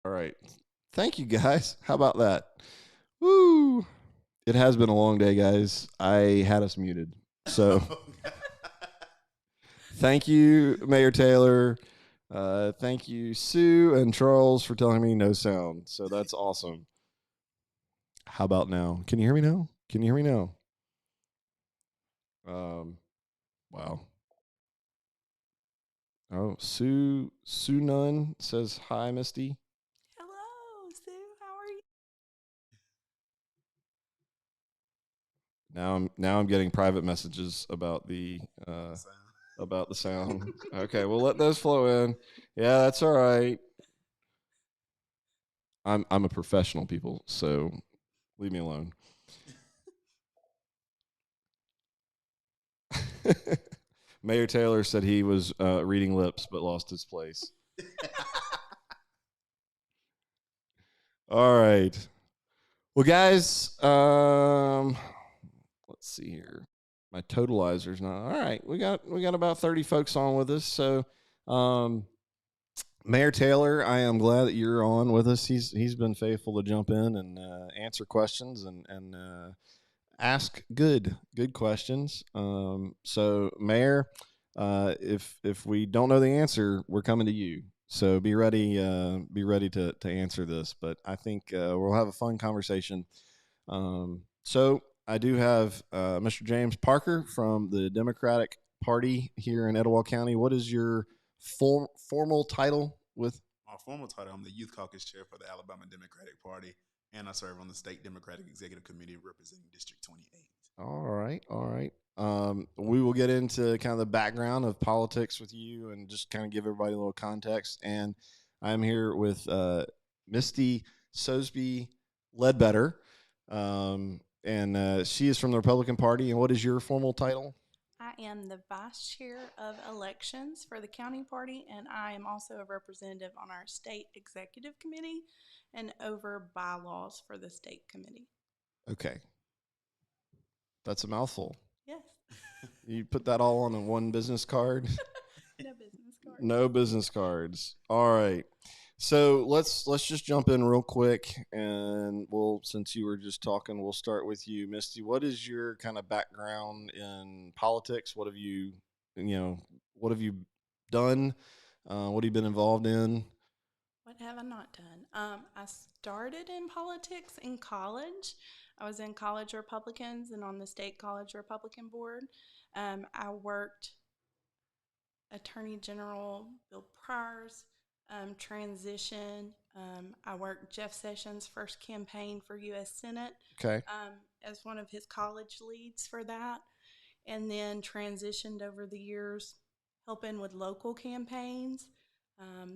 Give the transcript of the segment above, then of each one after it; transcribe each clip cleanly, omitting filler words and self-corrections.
All right. Thank you, guys. How about that? Woo! It has been a long day, guys. I had us muted. So thank you, Mayor Taylor. Thank you, Sue and Charles, for telling me no sound. So that's awesome. How about now? Can you hear me now? Can you hear me now? Wow. Oh, Sue Nunn says hi, Misty. Hello, Sue. How are you? Now I'm getting private messages about the sound. Okay, we'll let those flow in. Yeah, that's all right. I'm a professional, people, so leave me alone. Mayor Taylor said he was reading lips but lost his place. All right. Well, guys, let's see here. My totalizer's not all right. We got about 30 folks on with us. So, Mayor Taylor, I am glad that you're on with us. He's been faithful to jump in and answer questions and ask good questions. So, Mayor, if we don't know the answer, we're coming to you. So be ready to answer this. But I think we'll have a fun conversation. So I do have Mr. James Parker from the Democratic Party here in Etowah County. What is your formal title with? My formal title, I'm the Youth Caucus Chair for the Alabama Democratic Party, and I serve on the State Democratic Executive Committee representing District 28. All right, all right. We will get into kind of the background of politics with you and just kind of give everybody a little context. And I'm here with Misty Sosby Ledbetter, and she is from the Republican Party. And what is your formal title? I am the Vice Chair of Elections for the County Party, and I am also a representative on our State Executive Committee and over bylaws for the State Committee. Okay, that's a mouthful. Yes. You put that all on a one business card? No business card. No business cards. All right. So let's just jump in real quick, and we'll since you were just talking, we'll start with you, Misty. What is your kind of background in politics? What have you done? What have you been involved in? What have I not done? I started in politics in college. I was in College Republicans and on the State College Republican Board. I worked Attorney General Bill Pryor's transition. I worked Jeff Sessions' first campaign for U.S. Senate Okay. as one of his college leads for that, and then transitioned over the years helping with local campaigns.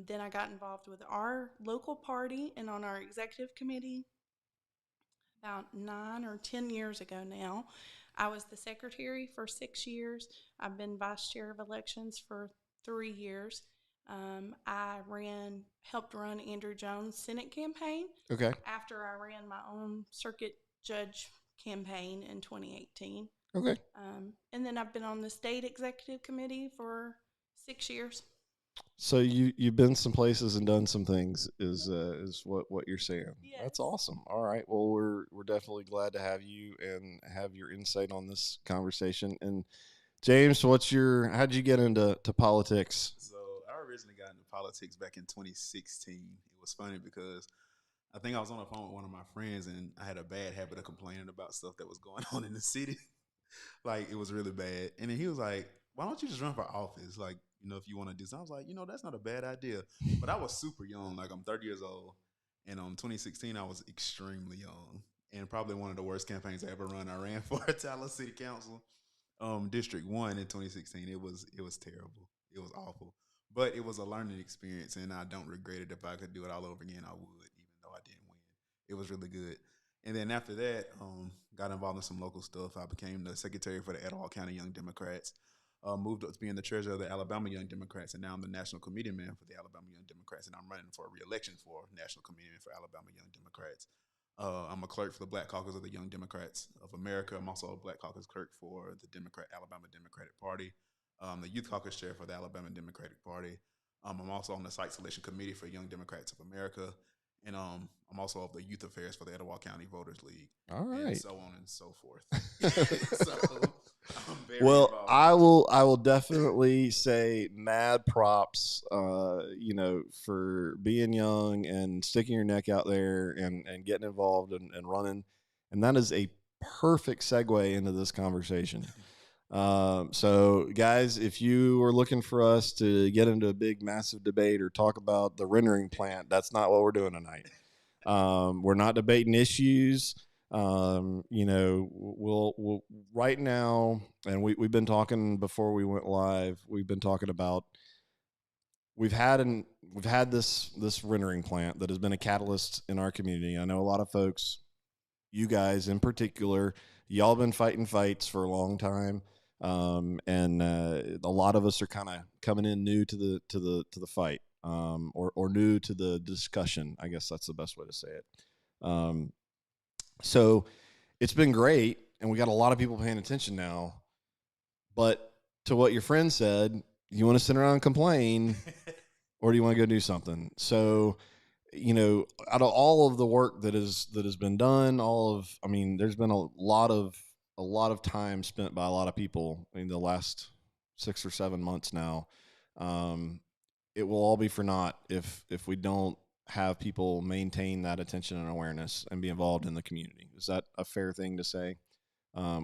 Then I got involved with our local party and on our executive committee about 9 or 10 years ago now. I was the secretary for 6 years. I've been vice chair of elections for 3 years. I helped run Andrew Jones' Senate campaign Okay. after I ran my own circuit judge campaign in 2018. Okay. And then I've been on the state executive committee for 6 years. So you've been some places and done some things is what you're saying. Yes. That's awesome. All right. Well, we're definitely glad to have you and have your insight on this conversation. And James, how'd you get into politics? So I originally got into politics back in 2016. It was funny because I think I was on the phone with one of my friends, and I had a bad habit of complaining about stuff that was going on in the city. Like, it was really bad. And then he was like, why don't you just run for office? Like, if you want to do something. I was like, that's not a bad idea. But I was super young. Like, I'm 30 years old. And on 2016, I was extremely young. And probably one of the worst campaigns I ever run. I ran for Tyler City Council, District 1 in 2016. It was terrible. It was awful. But it was a learning experience, and I don't regret it. If I could do it all over again, I would, even though I didn't win. It was really good. And then after that, got involved in some local stuff. I became the secretary for the Etowah County Young Democrats. Moved up to being the treasurer of the Alabama Young Democrats, and now I'm the national committee man for the Alabama Young Democrats, and I'm running for a re-election for national committee man for Alabama Young Democrats. I'm a clerk for the Black Caucus of the Young Democrats of America. I'm also a Black Caucus clerk for the Alabama Democratic Party. The Youth Caucus chair for the Alabama Democratic Party. I'm also on the site selection committee for Young Democrats of America. And I'm also of the youth affairs for the Etowah County Voters League, All and right. so on and so forth. So I'm very Well, involved in I this. will. I will definitely say mad props. For being young and sticking your neck out there and getting involved and running, and that is a perfect segue into this conversation. So, guys, if you are looking for us to get into a big, massive debate or talk about the rendering plant, that's not what we're doing tonight. We're not debating issues. We'll right now, and we've been talking before we went live. We've been talking about we've had an we've had this rendering plant that has been a catalyst in our community. I know a lot of folks, you guys in particular, y'all been fighting fights for a long time, and a lot of us are kind of coming in new to the fight, or new to the discussion. I guess that's the best way to say it. Um, so it's been great, and we got a lot of people paying attention now. But to what your friend said, you want to sit around and complain, or do you want to go do something? So, out of all of the work that has been done, there's been a lot of time spent by a lot of people in the last 6 or 7 months now. Um, it will all be for naught if we don't have people maintain that attention and awareness and be involved in the community. Is that a fair thing to say?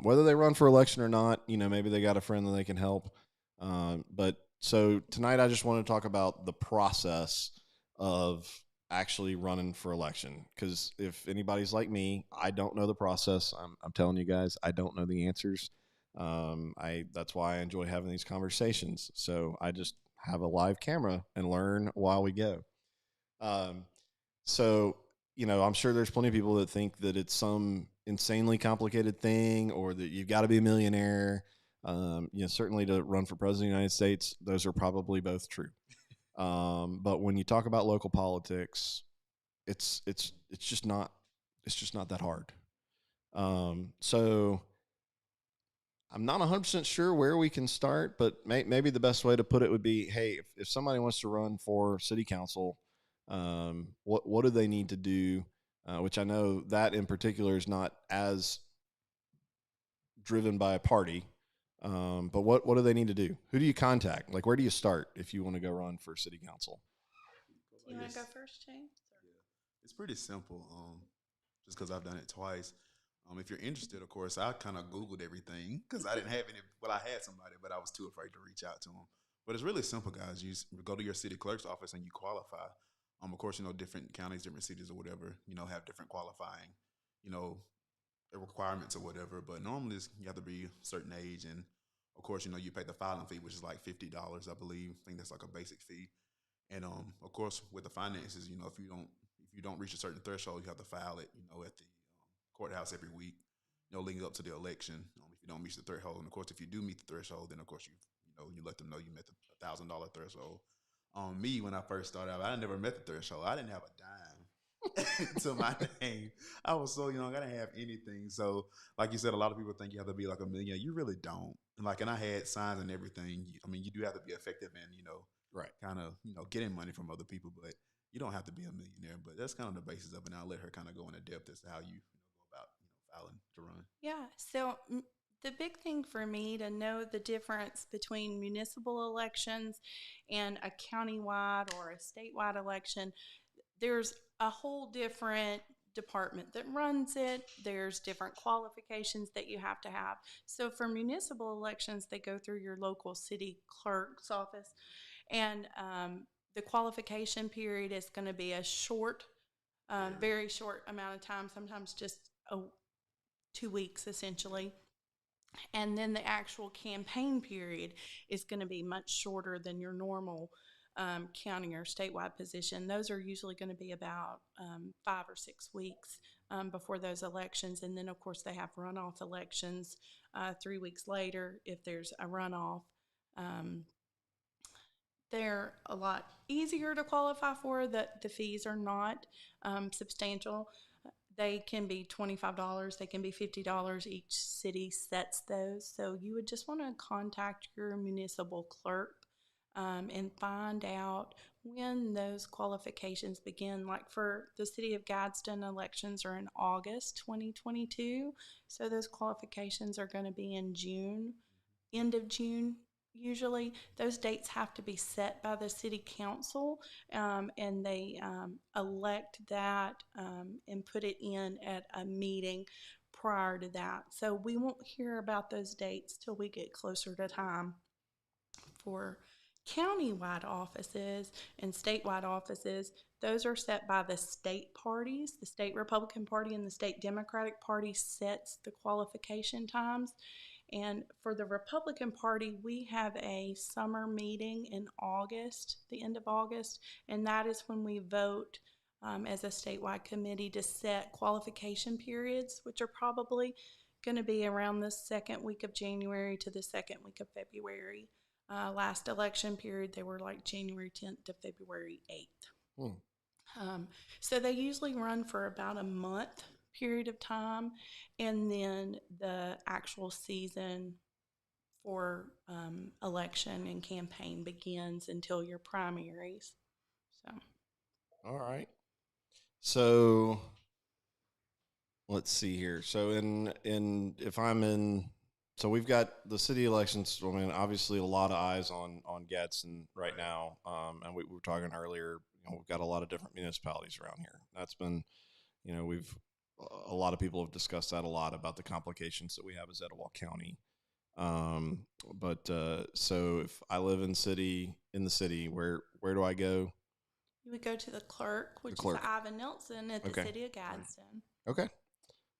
Whether they run for election or not, maybe they got a friend that they can help. But so tonight, I just want to talk about the process of actually running for election. Because if anybody's like me, I don't know the process. I'm telling you guys, I don't know the answers. That's why I enjoy having these conversations. So I just have a live camera and learn while we go. Um, so, I'm sure there's plenty of people that think that it's some insanely complicated thing or that you've got to be a millionaire. Certainly to run for president of the United States, those are probably both true. But when you talk about local politics, it's just not that hard. So I'm not 100% sure where we can start, but maybe the best way to put it would be, hey, if somebody wants to run for city council, what do they need to do? Which I know that in particular is not as driven by a party, but what do they need to do? Who do you contact? Like, where do you start if you want to go run for city council? Do you want to go first, James? Yeah, it's pretty simple. Just because I've done it twice. If you're interested, of course, I kind of Googled everything because I didn't have any. Well, I had somebody, but I was too afraid to reach out to them. But it's really simple, guys. You go to your city clerk's office and you qualify. Of course, different counties, different cities, or whatever, have different qualifying, you know, requirements or whatever. But normally, you have to be a certain age, and of course, you pay the filing fee, which is like $50, I believe. I think that's like a basic fee. And of course, with the finances, if you don't reach a certain threshold, you have to file it, at the courthouse every week, leading up to the election. If you don't meet the threshold, and of course, if you do meet the threshold, then of course you let them know you met the $1,000 threshold. Me, when I first started out, I never met the threshold. I didn't have a dime to my name. I was so young, I didn't have anything. So, like you said, a lot of people think you have to be like a millionaire. You really don't. And I had signs and everything. I mean, you do have to be effective and Right. kind of getting money from other people, but you don't have to be a millionaire. But that's kind of the basis of it. And I'll let her kind of go into depth as to how you go about filing to run. Yeah. So the big thing for me to know the difference between municipal elections and a countywide or a statewide election, there's a whole different department that runs it. There's different qualifications that you have to have. So for municipal elections, they go through your local city clerk's office, and the qualification period is going to be a short, very short amount of time, sometimes just 2 weeks essentially. And then the actual campaign period is going to be much shorter than your normal county or statewide position. Those are usually going to be about 5 or 6 weeks before those elections. And then, of course, they have runoff elections 3 weeks later if there's a runoff. Um, they're a lot easier to qualify for. The fees are not substantial. They can be $25, they can be $50. Each city sets those. So you would just want to contact your municipal clerk and find out when those qualifications begin. Like for the city of Gadsden, elections are in August 2022. So those qualifications are going to be in June, end of June. Usually, those dates have to be set by the city council, and they elect that and put it in at a meeting prior to that. So we won't hear about those dates till we get closer to time. For county-wide offices and statewide offices, those are set by the state parties. The state Republican Party and the state Democratic Party sets the qualification times. And for the Republican Party, we have a summer meeting in August, the end of August, and that is when we vote as a statewide committee to set qualification periods, which are probably going to be around the second week of January to the second week of February. Last election period, they were like January 10th to February 8th. So they usually run for about a month period of time, and then the actual season for election and campaign begins until your primaries. So, All right. So let's see here. So if I'm in, so we've got the city elections. I mean, obviously a lot of eyes on Gadsden right now. And we were talking earlier, we've got a lot of different municipalities around here. That's been, a lot of people have discussed that a lot about the complications that we have as Etowah County. So if I live in the city, where do I go? you would go to the clerk, which is Ivan Nelson at the city of Gadsden. Okay.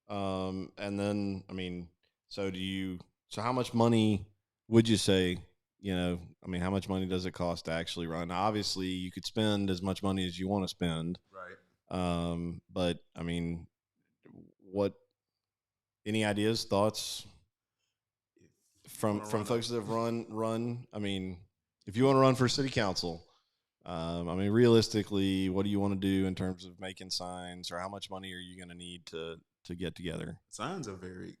And then, I mean, so how much money would you say, how much money does it cost to actually run? Now, obviously you could spend as much money as you want to spend. Right. But I mean, any ideas, thoughts from folks that have run? I mean, if you want to run for city council, realistically, what do you want to do in terms of making signs, or how much money are you going to need to get together? Signs are very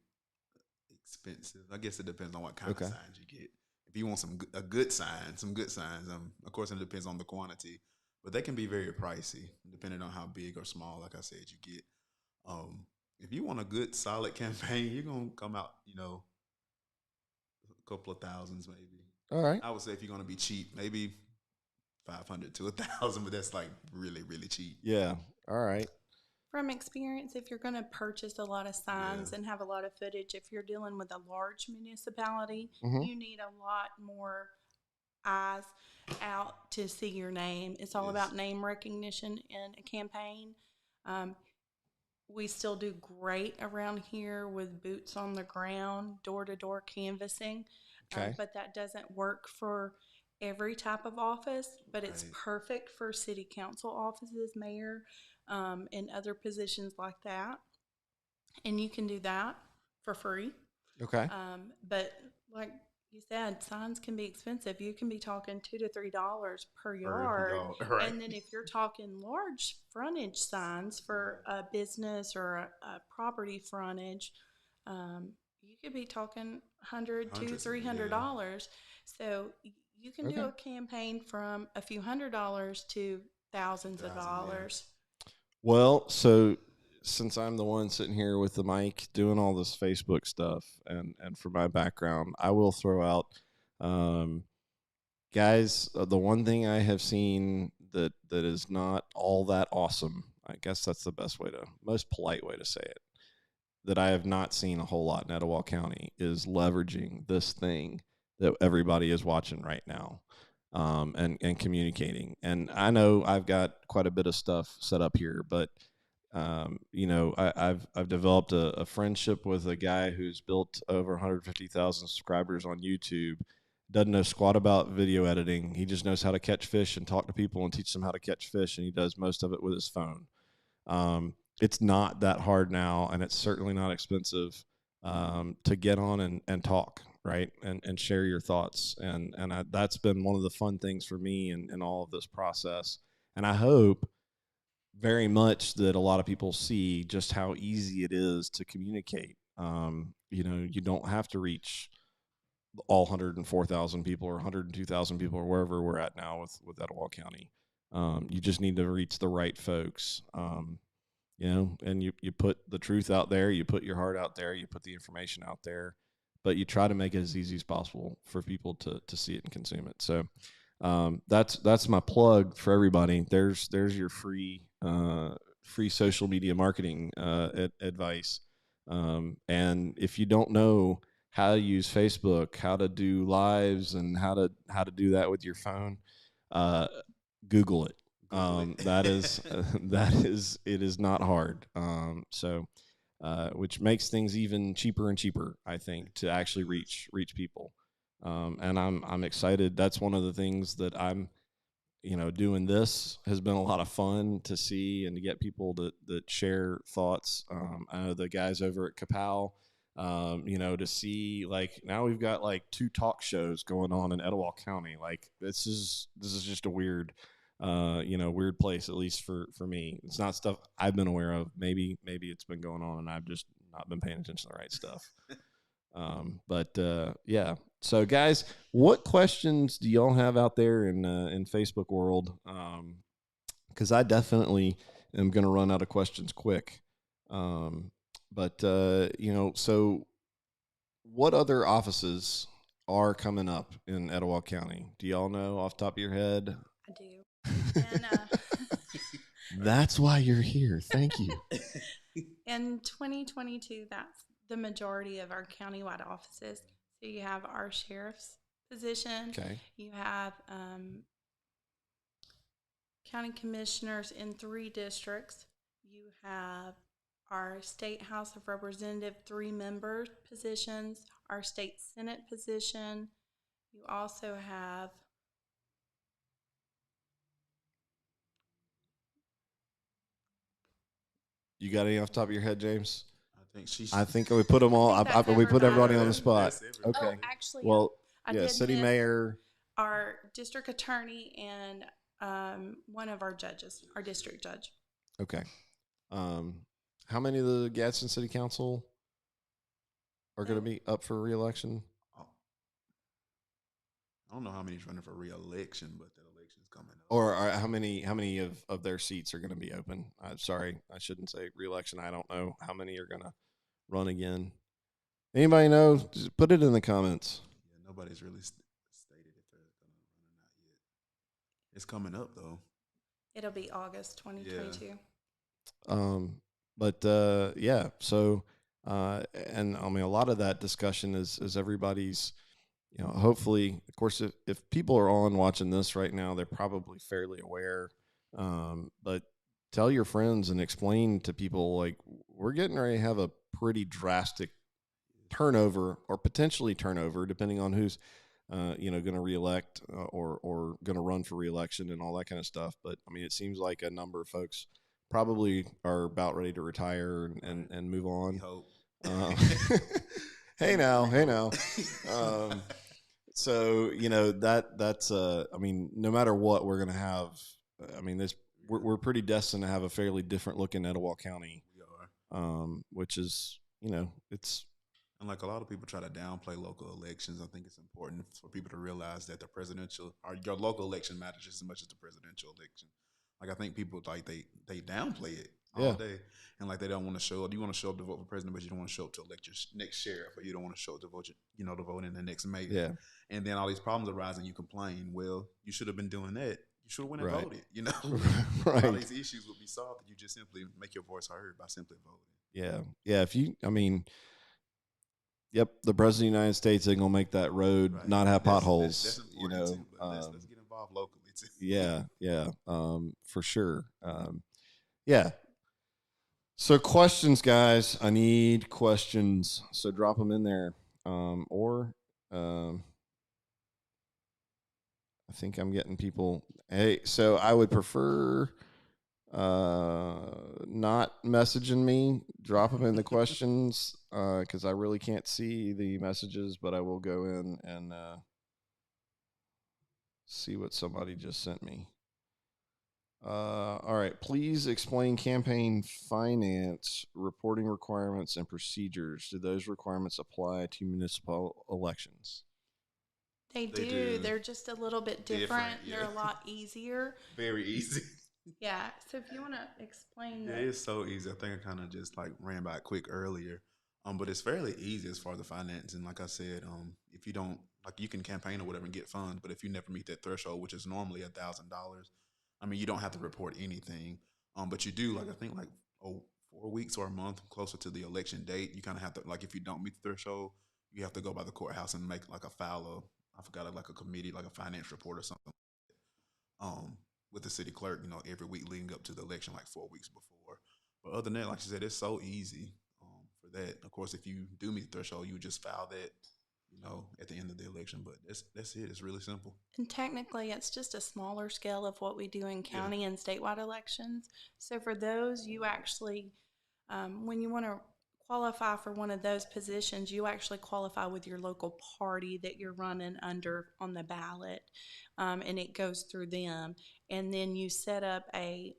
expensive. I guess it depends on what kind of signs you get. If you want some good signs, of course it depends on the quantity, but they can be very pricey depending on how big or small, like I said, you get. If you want a good solid campaign, you're going to come out, a couple of thousands maybe. All right. I would say if you're going to be cheap, maybe 500 to 1,000, but that's like really, really cheap. Yeah. All right. From experience, if you're going to purchase a lot of signs and have a lot of footage, if you're dealing with a large municipality, you need a lot more eyes out to see your name. It's all about name recognition in a campaign. We still do great around here with boots on the ground, door-to-door canvassing, but that doesn't work for every type of office, but it's perfect for city council offices, mayor, and other positions like that. And you can do that for free. Okay. But like you said, signs can be expensive. You can be talking $2 to $3 per yard. Right. And then if you're talking large frontage signs for a business or a property frontage, you could be talking $100 to $300. So you can do a campaign from a few $100s to thousands of dollars. Well, so since I'm the one sitting here with the mic doing all this Facebook stuff, and for my background, I will throw out, guys, the one thing I have seen that is not all that awesome, I guess that's the most polite way to say it, that I have not seen a whole lot in Etowah County, is leveraging this thing that everybody is watching right now, and communicating. And I know I've got quite a bit of stuff set up here, but I've developed a friendship with a guy who's built over 150,000 subscribers on YouTube. Doesn't know squat about video editing. He just knows how to catch fish and talk to people and teach them how to catch fish, and he does most of it with his phone. It's not that hard now, and it's certainly not expensive to get on and talk, right, and share your thoughts. And that's been one of the fun things for me in all of this process. And I hope very much that a lot of people see just how easy it is to communicate. You don't have to reach all 104,000 people or 102,000 people or wherever we're at now with Etowah County. You just need to reach the right folks. And you put the truth out there, you put your heart out there, you put the information out there, but you try to make it as easy as possible for people to see it and consume it. So that's my plug for everybody. There's your free social media marketing advice. And if you don't know how to use Facebook, how to do lives, and how to do that with your phone, Google it. That is it is not hard. Which makes things even cheaper and cheaper, I think, to actually reach people. And I'm excited. That's one of the things that I'm, doing this has been a lot of fun to see and to get people that share thoughts. I know the guys over at Kapow, to see, like, now we've got like 2 talk shows going on in Etowah County. Like, this is just a weird, weird place, at least for me. It's not stuff I've been aware of. Maybe it's been going on and I've just not been paying attention to the right stuff. Yeah. So, guys, what questions do y'all have out there in Facebook world? Because I definitely am going to run out of questions quick. So what other offices are coming up in Etowah County? Do y'all know off the top of your head? I do. And that's why you're here. Thank you. in 2022, that's the majority of our countywide offices. So you have our sheriff's position. Okay. You have county commissioners in 3 districts. You have our state House of Representative 3-member positions, our state Senate position. You also have You got any off the top of your head, James? I think we put them all. We put everybody on the spot. Okay. Oh, actually, well, I did city miss mayor, our district attorney, and one of our judges, our district judge. Okay. How many of the Gadsden City Council are going to be up for re-election? I don't know how many's running for re-election, but that election's coming up. Or how many of their seats are going to be open? Sorry, I shouldn't say re-election. I don't know how many are going to run again. Anybody know? Just put it in the comments. Yeah, nobody's really stated if they're going to run or not yet. It's coming up, though. It'll be August 2022. Yeah. So, and I mean, a lot of that discussion is everybody's, hopefully, of course, if people are on watching this right now, they're probably fairly aware. But tell your friends and explain to people, like, we're getting ready to have a pretty drastic turnover or potentially turnover, depending on who's, going to reelect or going to run for reelection and all that kind of stuff. But I mean, it seems like a number of folks probably are about ready to retire and move on. Hey now. So, that's I mean, no matter what we're going to have, I mean, we're pretty destined to have a fairly different look in Etowah County. We are. Which is, it's. And like a lot of people try to downplay local elections, I think it's important for people to realize that the presidential or your local election matters just as much as the presidential election. Like, I think people like they downplay it all day, and like they don't want to show up. You want to show up to vote for president, but you don't want to show up to elect your next sheriff, or you don't want to show up to vote, to vote in the next mayor. Yeah. And then all these problems arise, and you complain. Well, you should have been doing that. You should have went and voted. Right. All these issues would be solved if you just simply make your voice heard by simply voting. Yeah. Yep, the president of the United States ain't gonna make that road not have potholes. That's important too, but let's get involved locally too. Yeah, for sure. Yeah. So questions, guys. I need questions. So drop them in there. I think I'm getting people. Hey, so I would prefer not messaging me. Drop them in the questions because I really can't see the messages, but I will go in and see what somebody just sent me. All right. Please explain campaign finance reporting requirements and procedures. Do those requirements apply to municipal elections? They They do. do. They're just a little bit Different, different. They're yeah. a lot easier. Very easy. Yeah. So if you want to explain Yeah, the it's so easy. I think I kind of just like ran by it quick earlier. But it's fairly easy as far as the finance. And like I said, if you don't like, you can campaign or whatever and get funds, but if you never meet that threshold, which is normally $1,000, I mean, you don't have to report anything. But you do like I think like 4 weeks or a month closer to the election date, you kind of have to like if you don't meet the threshold, you have to go by the courthouse and make like a file of I forgot like a committee like a finance report or something um, with the city clerk, every week leading up to the election, like 4 weeks before. But other than that, like I said, it's so easy for that. Of course, if you do meet the threshold, you just file that, at the end of the election. But that's it. It's really simple. And technically, it's just a smaller scale of what we do in Yeah. county and statewide elections. So for those, you actually, when you want to qualify for one of those positions, you actually qualify with your local party that you're running under on the ballot, and it goes through them. And then you set up a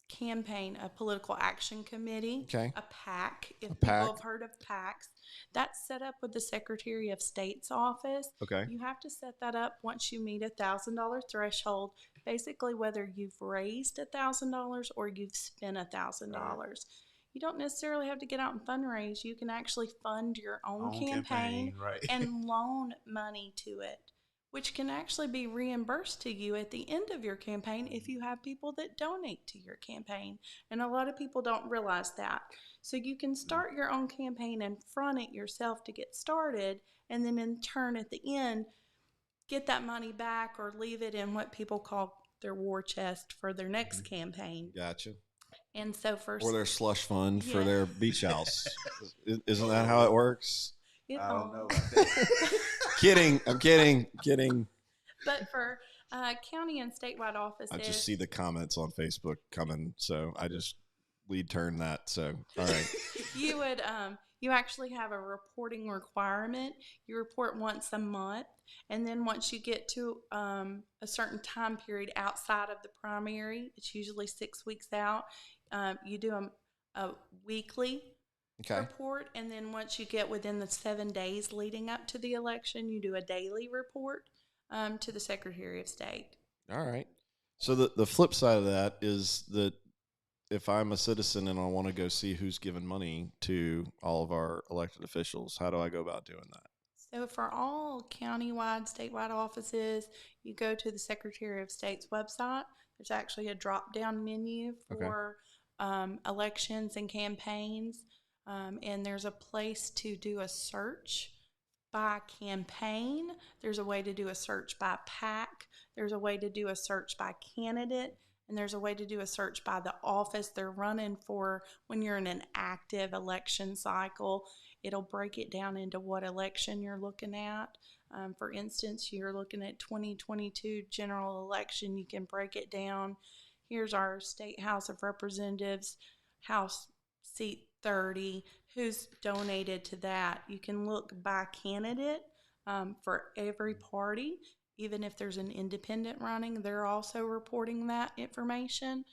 campaign, a political action committee, Okay. a PAC, if A people PAC. have heard of PACs. That's set up with the Secretary of State's office. Okay. You have to set that up once you meet $1,000 threshold, basically whether you've raised $1,000 or you've spent $1,000. You don't necessarily have to get out and fundraise. You can actually fund your own campaign right? and loan money to it, which can actually be reimbursed to you at the end of your campaign if you have people that donate to your campaign. And a lot of people don't realize that. So you can start your own campaign and front it yourself to get started, and then in turn at the end, get that money back or leave it in what people call their war chest for their next campaign. Gotcha. And so for Or their slush fund for Yeah. their beach house. Isn't that how it works? it I don't know all- about that. Kidding. I'm kidding. But for county and statewide offices, I just see the comments on Facebook coming, so I just lead turn that. So, all right. you would you actually have a reporting requirement. You report once a month, and then once you get to a certain time period outside of the primary, it's usually 6 weeks out, you do a weekly Okay. report, and then once you get within the 7 days leading up to the election, you do a daily report to the Secretary of State. All right. So the flip side of that is that if I'm a citizen and I want to go see who's giving money to all of our elected officials, how do I go about doing that? So for all county-wide, statewide offices, you go to the Secretary of State's website. There's actually a drop-down menu for elections and campaigns, and there's a place to do a search by campaign. There's a way to do a search by PAC. There's a way to do a search by candidate. And there's a way to do a search by the office they're running for when you're in an active election cycle. It'll break it down into what election you're looking at. For instance, you're looking at 2022 general election. You can break it down. Here's our State House of Representatives, House seat 30. Who's donated to that? You can look by candidate for every party. Even if there's an independent running, they're also reporting that information.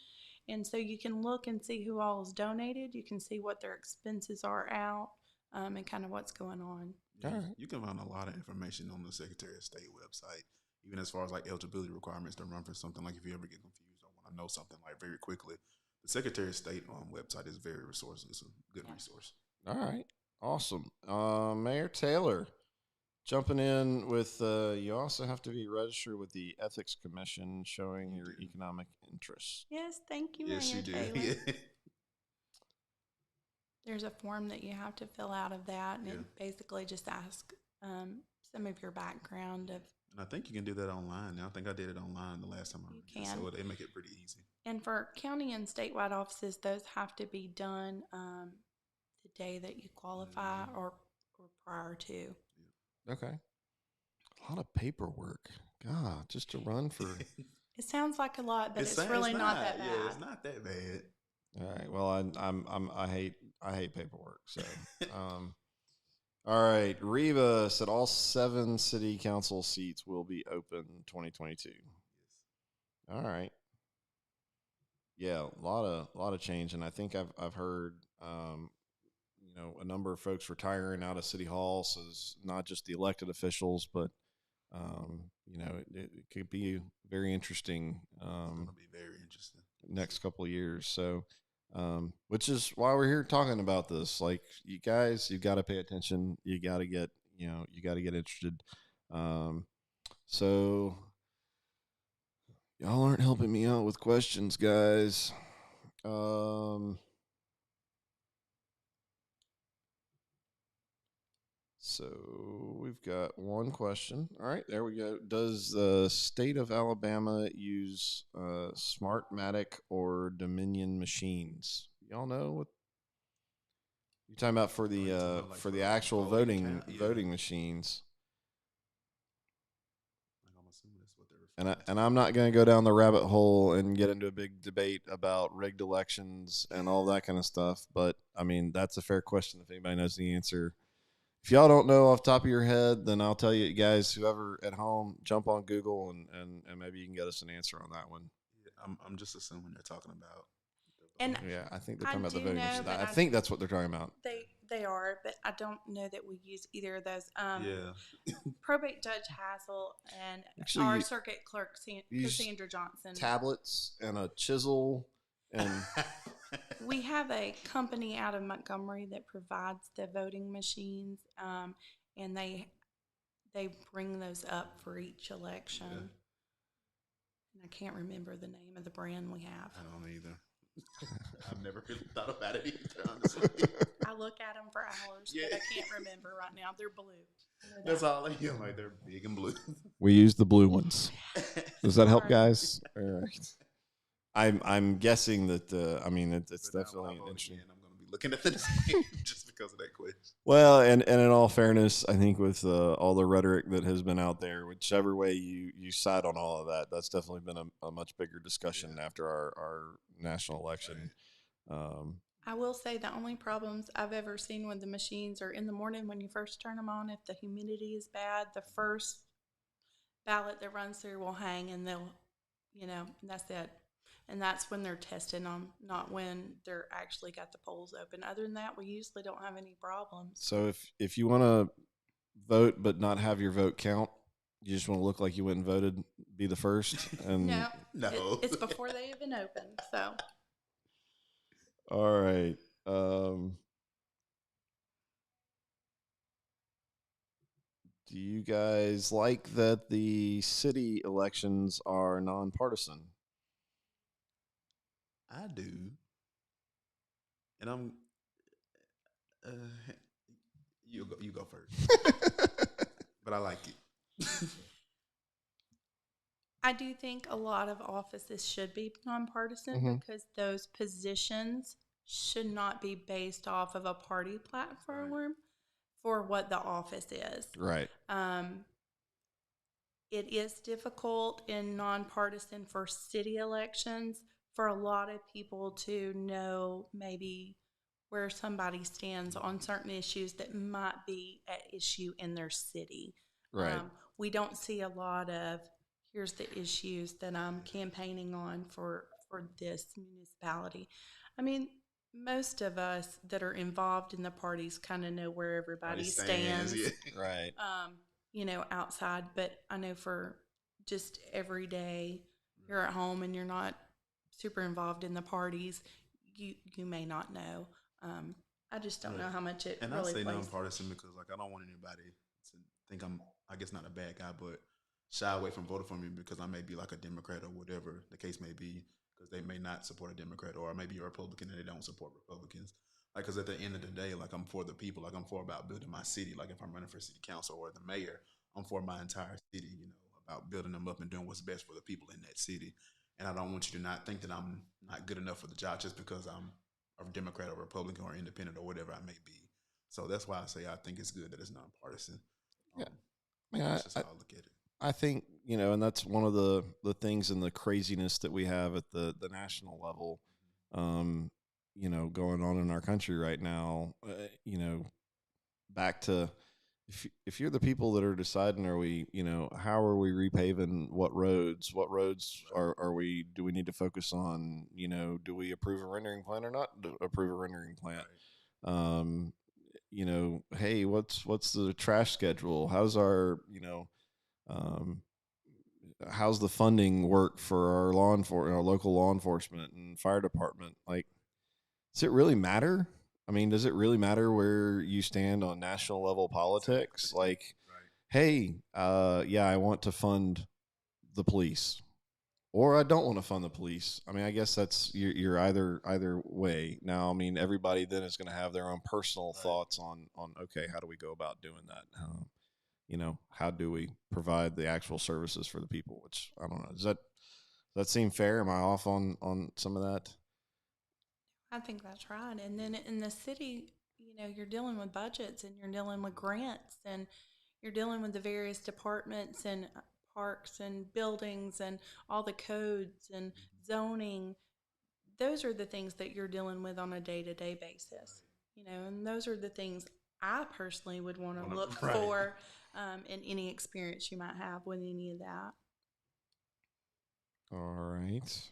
And so you can look and see who all is donated. You can see what their expenses are out and kind of what's going on. Yeah, you can find a lot of information on the Secretary of State website, even as far as like eligibility requirements to run for something. Like if you ever get confused or want to know something like very quickly, the Secretary of State website is very resourceful. It's a good resource. All right. Awesome. Mayor Taylor, jumping in with, you also have to be registered with the Ethics Commission showing your economic interest. Yes, thank you, Yes, Mayor you do. Taylor. Yeah. There's a form that you have to fill out of that, and Yeah. it basically just asks some of your background of. And I think you can do that online now. I think I did it online the last time I You read it, can. so they make it pretty easy. And for county and statewide offices, those have to be done the day that you qualify or prior to. Okay. A lot of paperwork. God, just to run for. It sounds like a lot, but it's It's really not that bad. Yeah, it's not that bad. All right. Well, I hate paperwork. So, all right. Reva said all 7 city council seats will be open 2022. All right. Yeah, a lot of change, and I think I've heard, a number of folks retiring out of City Hall. So it's not just the elected officials, but it could be very interesting It's gonna be very interesting. next couple of years. So, which is why we're here talking about this. Like, you guys, you got to pay attention. You got to get, you got to get interested. Um, so y'all aren't helping me out with questions, guys. So we've got one question. All right, there we go. Does the state of Alabama use Smartmatic or Dominion machines? Y'all know what you're talking about Oh, you talking about like for for the actual voting count? Yeah. voting machines. Like, I'm assuming that's what they're And referring and to. I'm not going to go down the rabbit hole and get into a big debate about rigged elections and all that kind of stuff. But I mean, that's a fair question if anybody knows the answer. If y'all don't know off the top of your head, then I'll tell you guys, whoever at home, jump on Google and maybe you can get us an answer on that one. Yeah, I'm just assuming they're talking about the And voting. Yeah, I think they're I talking about the do voting know machine. that I think that's what they're talking about. they are, but I don't know that we use either of those. Yeah. Probate Judge Hassel and Actually, our circuit clerk use Cassandra Johnson. tablets and a chisel and We have a company out of Montgomery that provides the voting machines, and they bring those up for each election. Yeah. And I can't remember the name of the brand we have. I don't either. I've never really thought about it either, honestly. I look at them for hours, Yeah. but I can't remember right now. They're blue. I know That's that. all I hear. Like, they're big and blue. we use the blue ones. Does that help, Alright. guys? All right. I'm guessing that it's But now definitely when I vote interesting. again, I'm going to be looking at the name just because of that question. Well, and in all fairness, I think with all the rhetoric that has been out there, whichever way you side on all of that, that's definitely been a much bigger discussion Yeah. after our national election. I will say the only problems I've ever seen with the machines are in the morning when you first turn them on. If the humidity is bad, the first ballot that runs through will hang, and they'll, and that's it. And that's when they're testing them, not when they're actually got the polls open. Other than that, we usually don't have any problems. So if you want to vote but not have your vote count, you just want to look like you went and voted, be the first, and No, No. it's before they even open. So all right. Do you guys like that the city elections are nonpartisan? I do. And I'm. Uh, you go first. But I like it. I do think a lot of offices should be nonpartisan Mhm. because those positions should not be based off of a party platform for what the office is. Right. It is difficult in nonpartisan for city elections for a lot of people to know maybe where somebody stands on certain issues that might be at issue in their city. Right. We don't see a lot of here's the issues that I'm campaigning on for this municipality. I mean, most of us that are involved in the parties kind of know where everybody stands. Yeah. Right. Outside, but I know for just every day you're at home and you're not super involved in the parties, you may not know. I just don't know how much it And really I say plays. nonpartisan because, like, I don't want anybody to think I'm, I guess, not a bad guy, but shy away from voting for me because I may be like a Democrat or whatever the case may be, because they may not support a Democrat, or maybe a Republican and they don't support Republicans. Like, because at the end of the day, like, I'm for the people. Like, I'm for about building my city. Like, if I'm running for city council or the mayor, I'm for my entire city, about building them up and doing what's best for the people in that city. And I don't want you to not think that I'm not good enough for the job just because I'm a Democrat or Republican or independent or whatever I may be. So that's why I say I think it's good that it's nonpartisan. Yeah. I mean, That's just how I look at it. I think, and that's one of the things and the craziness that we have at the national level, going on in our country right now. Back to if you're the people that are deciding, are we, how are we repaving what roads? What roads are we? Do we need to focus on? Do we approve a rendering plan or not approve a rendering plan? Right. Hey, what's the trash schedule? How's our Um, how's the funding work for our local law enforcement and fire department? Like, does it really matter? I mean, does it really matter where you stand on national level politics? Exactly. Like, Right. hey, yeah, I want to fund the police, or I don't want to fund the police. I mean, I guess that's you're either way. Now, I mean, everybody then is going to have their own personal Right. thoughts on okay, how do we go about doing that? How do we provide the actual services for the people? Which I don't know. Does that seem fair? Am I off on some of that? I think that's right. And then in the city, you're dealing with budgets and you're dealing with grants and you're dealing with the various departments and parks and buildings and all the codes and zoning. Those are the things that you're dealing with on a day to day basis, and those are the things I personally would want to look Right. for in any experience you might have with any of that. All right.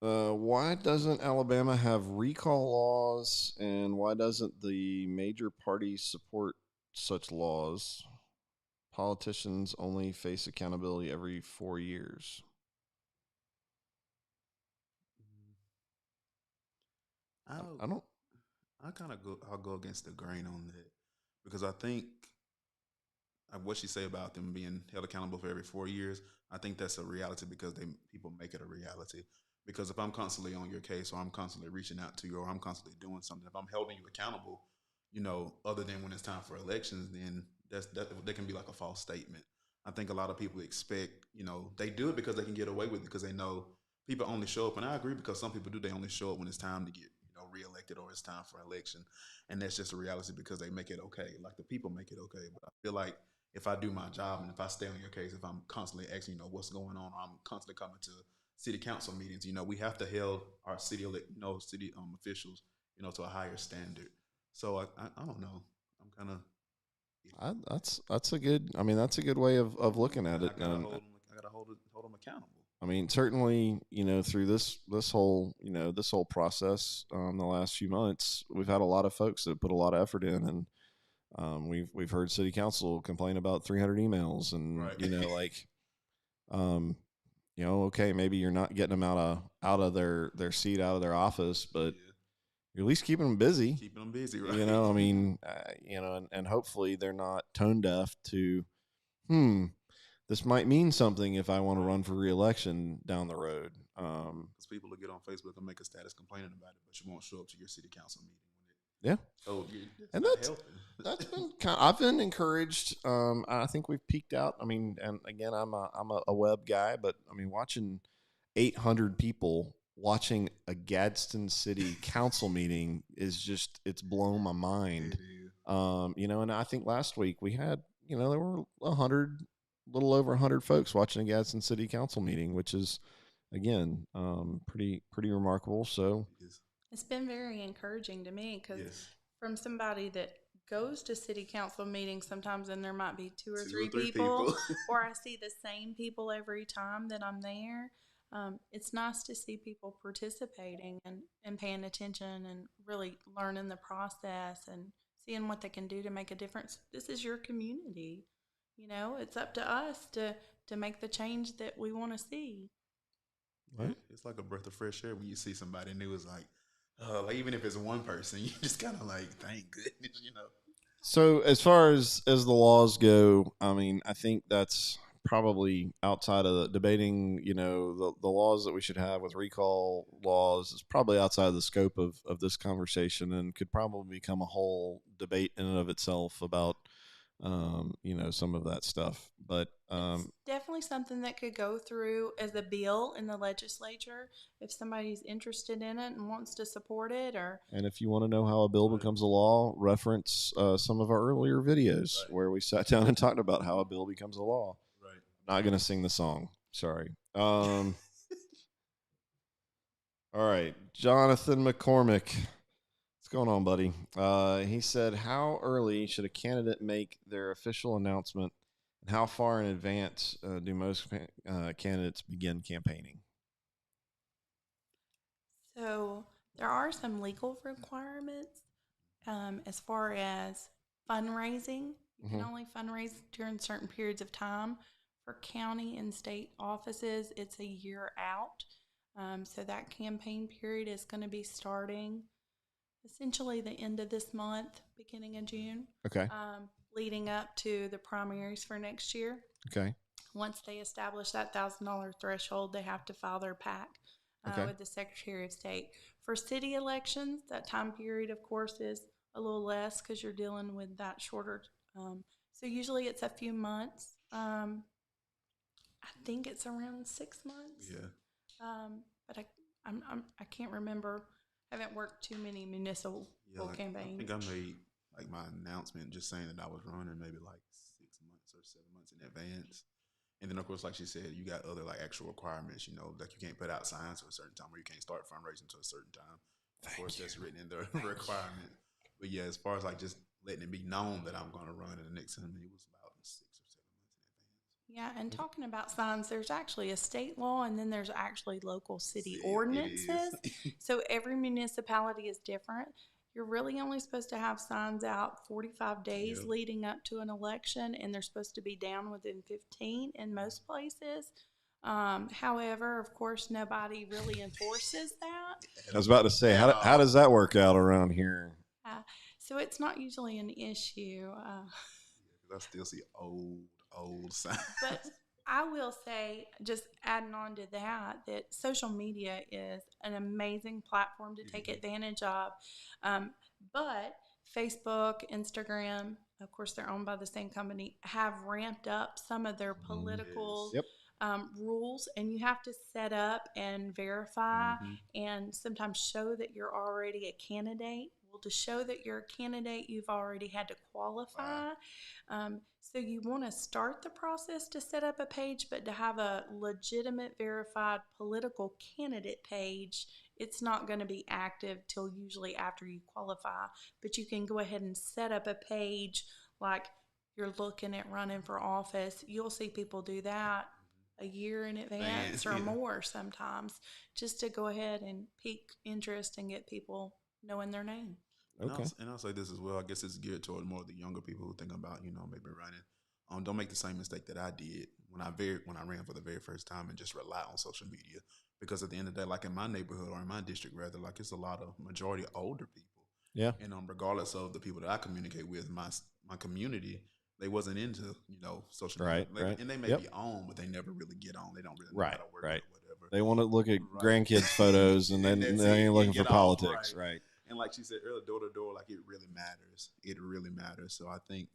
Why doesn't Alabama have recall laws, and why doesn't the major party support such laws? Politicians only face accountability every 4 years. I'll I don't. I'll go against the grain on that because I think what she say about them being held accountable for every 4 years, I think that's a reality because people make it a reality. Because if I'm constantly on your case, or I'm constantly reaching out to you, or I'm constantly doing something, if I'm holding you accountable, other than when it's time for elections, then that can be like a false statement. I think a lot of people expect, they do it because they can get away with it because they know people only show up, and I agree because some people do. They only show up when it's time to get reelected or it's time for election, and that's just a reality because they make it okay. Like the people make it okay, but I feel like if I do my job and if I stay on your case, if I'm constantly asking, what's going on, or I'm constantly coming to city council meetings, we have to hold our city officials, to a higher standard. So I don't know. I'm kind of That's a good. I mean, that's a good way of looking at I it. gotta And hold them. I gotta hold them accountable. I mean, certainly, through this whole this whole process, the last few months, we've had a lot of folks that put a lot of effort in, and we've heard city council complain about 300 emails, and Right. um, okay, maybe you're not getting them out of their seat, out of their office, but Yeah. you're at least keeping them busy. Keeping them busy, right? I mean, and hopefully they're not tone deaf to, this might mean something if I want to run for reelection down the road. Because people will get on Facebook and make a status complaining about it, but you won't show up to your city council meeting Yeah, when it's and not helping. that's been I've been encouraged. I think we've peaked out. I mean, and again, I'm a web guy, but I mean, watching 800 people watching a Gadsden City Council meeting is just it's blown my mind. It is. And I think last week we had there were 100, little over 100 folks watching a Gadsden City Council meeting, which is again pretty remarkable. So Yes. It's been very encouraging to me because Yes. from somebody that goes to city council meetings sometimes and there might be two or Two or three three people people. or I see the same people every time that I'm there. It's nice to see people participating and paying attention and really learning the process and seeing what they can do to make a difference. This is your community. It's up to us to make the change that we want to see. Yeah, right. it's like a breath of fresh air when you see somebody new. It's like even if it's one person, you just kind of like, thank goodness. So as far as the laws go, I mean, I think that's probably outside of debating, the laws that we should have with recall laws is probably outside of the scope of this conversation and could probably become a whole debate in and of itself about, some of that stuff. But It's definitely something that could go through as a bill in the legislature if somebody's interested in it and wants to support it or and if you want to know how a bill Right. becomes a law, reference some of our earlier videos Right. where we sat down and talked about how a bill becomes a law. Right. Not gonna sing the song. Sorry. All right, Jonathan McCormick. What's going on, buddy? He said, "How early should a candidate make their official announcement, and how far in advance do most candidates begin campaigning?" so there are some legal requirements as far as fundraising. You can Mhm. only fundraise during certain periods of time. For county and state offices, it's a year out. So that campaign period is going to be starting essentially the end of this month, beginning of June, Okay. leading up to the primaries for next year. Okay. Once they establish that $1,000 threshold, they have to file their PAC Okay. with the Secretary of State. For city elections, that time period, of course, is a little less because you're dealing with that shorter. So usually it's a few months. I think it's around 6 months. Yeah. But I can't remember. I haven't worked too many municipal Yeah, like, I campaigns. think I made like my announcement just saying that I was running maybe like 6 months or 7 months in advance. And then of course, like she said, you got other like actual requirements, like you can't put out signs to a certain time or you can't start fundraising to a certain time. Of course, that's written in the requirement. But yeah, as far as like just letting it be known that I'm gonna run in the next time, it was about 6 or 7 months in advance. Yeah, and talking about signs, there's actually a state law and then there's actually local city See, it ordinances. is. So every municipality is different. You're really only supposed to have signs out 45 days Yep. leading up to an election, and they're supposed to be down within 15 in most places. However, of course, nobody really enforces that. I was about to say, At how all. does that work out around here? So it's not usually an issue. Because I still see old signs. But I will say, just adding on to that, that social media is an amazing platform to take advantage of. Um, but Facebook, Instagram, of course, they're owned by the same company, have ramped up some of their political Yes. Yep. rules, and you have to set up and verify Mm-hmm. and sometimes show that you're already a candidate. Well, to show that you're a candidate, you've already had to qualify. Wow. So you want to start the process to set up a page, but to have a legitimate, verified political candidate page, it's not going to be active till usually after you qualify. But you can go ahead and set up a page like you're looking at running for office. You'll see people do that a year in advance or Yeah. more sometimes, just to go ahead and pique interest and get people knowing their name. Okay. And I'll say this as well. I guess it's geared toward more the younger people who think about, maybe running. Don't make the same mistake that I did when I ran for the very first time and just rely on social media. Because at the end of the day, like in my neighborhood or in my district rather, like it's a lot of majority older people. Yeah. And regardless of the people that I communicate with, my community, they wasn't into, social media. Right. And they may Yep. be on, but they never really get on. They don't really know how Right. to work Right. it or whatever. They want to look at Right. grandkids' photos and then that's they it. ain't looking for Get off, politics. Right. And like she said earlier, door to door, like it really matters. It really matters. So I think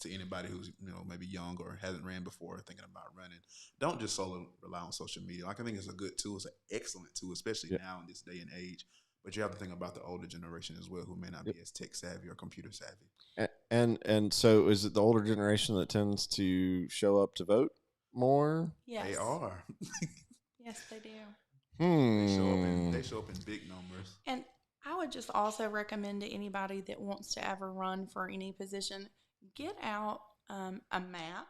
to anybody who's maybe young or hasn't ran before, thinking about running, don't just solely rely on social media. Like I think it's a good tool. It's an excellent tool, especially Yep. now in this day and age. But you have to think about the older generation as well, who may not Yep. be as tech savvy or computer savvy. And so is it the older generation that tends to show up to vote more? Yes. They are. Yes, they do. They show up in big numbers. And I would just also recommend to anybody that wants to ever run for any position, get out a map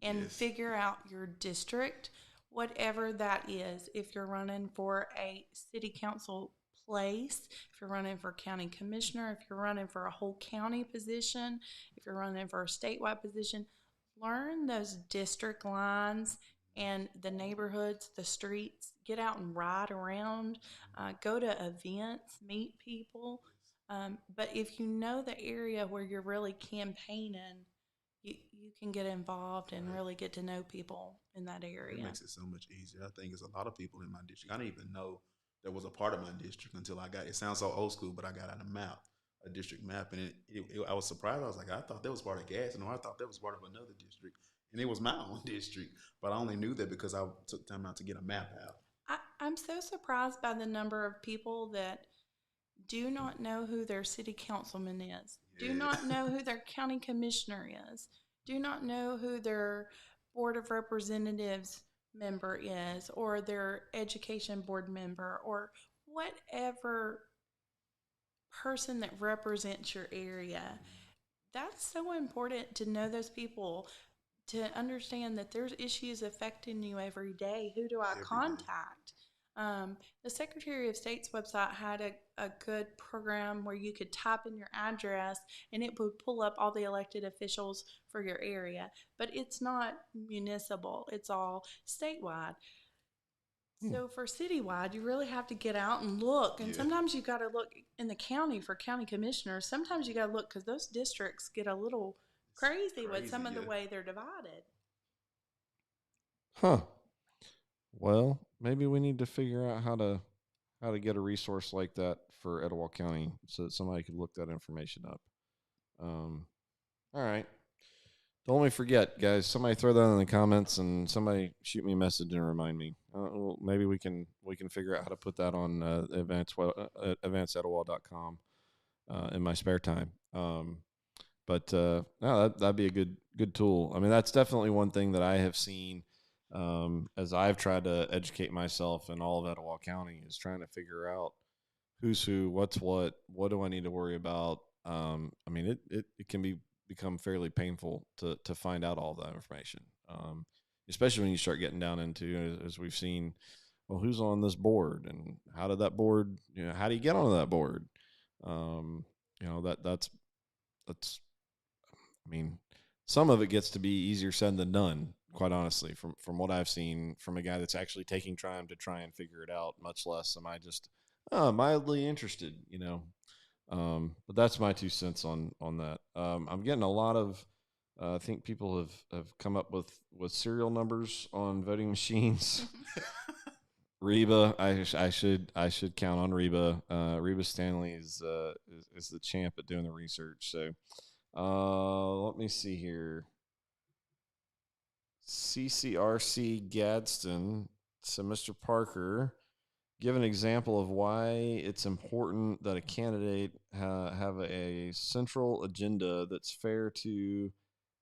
and Yes. figure out your district, whatever that is. If you're running for a city council place, if you're running for county commissioner, if you're running for a whole county position, if you're running for a statewide position, learn those district lines and the neighborhoods, the streets. Get out and ride around, go to events, meet people. But if you know the area where you're really campaigning, you can get involved and really get to know people in that area. It makes it so much easier. I think it's a lot of people in my district. I didn't even know there was a part of my district until I got. It sounds so old school, but I got out a district map, and I was surprised. I was like, I thought that was part of Gas, and I thought that was part of another district, and it was my own district. But I only knew that because I took time out to get a map out. I'm so surprised by the number of people that do not know who their city councilman is, do Yeah. not know who their county commissioner is, do not know who their board of representatives member is, or their education board member, or whatever person that represents your area. That's so important to know those people, to understand that there's issues affecting you every day. Who do I Every day. contact? The Secretary of State's website had a good program where you could type in your address and it would pull up all the elected officials for your area. But it's not municipal, it's all statewide. So for citywide, you really have to get out and look. And Yeah. sometimes you got to look in the county for county commissioners. Sometimes you got to look because those districts get a little crazy with some of the yeah. way they're divided. Huh. Well, maybe we need to figure out how to get a resource like that for Etowah County so that somebody could look that information up. All right. Don't let me forget, guys. Somebody throw that in the comments, and somebody shoot me a message and remind me. Well, maybe we can figure out how to put that on advancedetowah.com in my spare time. But no, that'd be a good tool. I mean, that's definitely one thing that I have seen as I've tried to educate myself in all of Etowah County is trying to figure out who's who, what's what do I need to worry about. I mean, it can become fairly painful to find out all that information, especially when you start getting down into, as we've seen, well, who's on this board and how did that board, how do you get onto that board? That's I mean, some of it gets to be easier said than done, quite honestly, from what I've seen from a guy that's actually taking time to try and figure it out, much less am I just mildly interested, But that's my 2 cents on that. I'm getting a lot of I think people have come up with serial numbers on voting machines. Reba, I should count on Reba. Reba Stanley is the champ at doing the research. So let me see here. CCRC Gadsden. So, Mr. Parker, give an example of why it's important that a candidate have a central agenda that's fair to,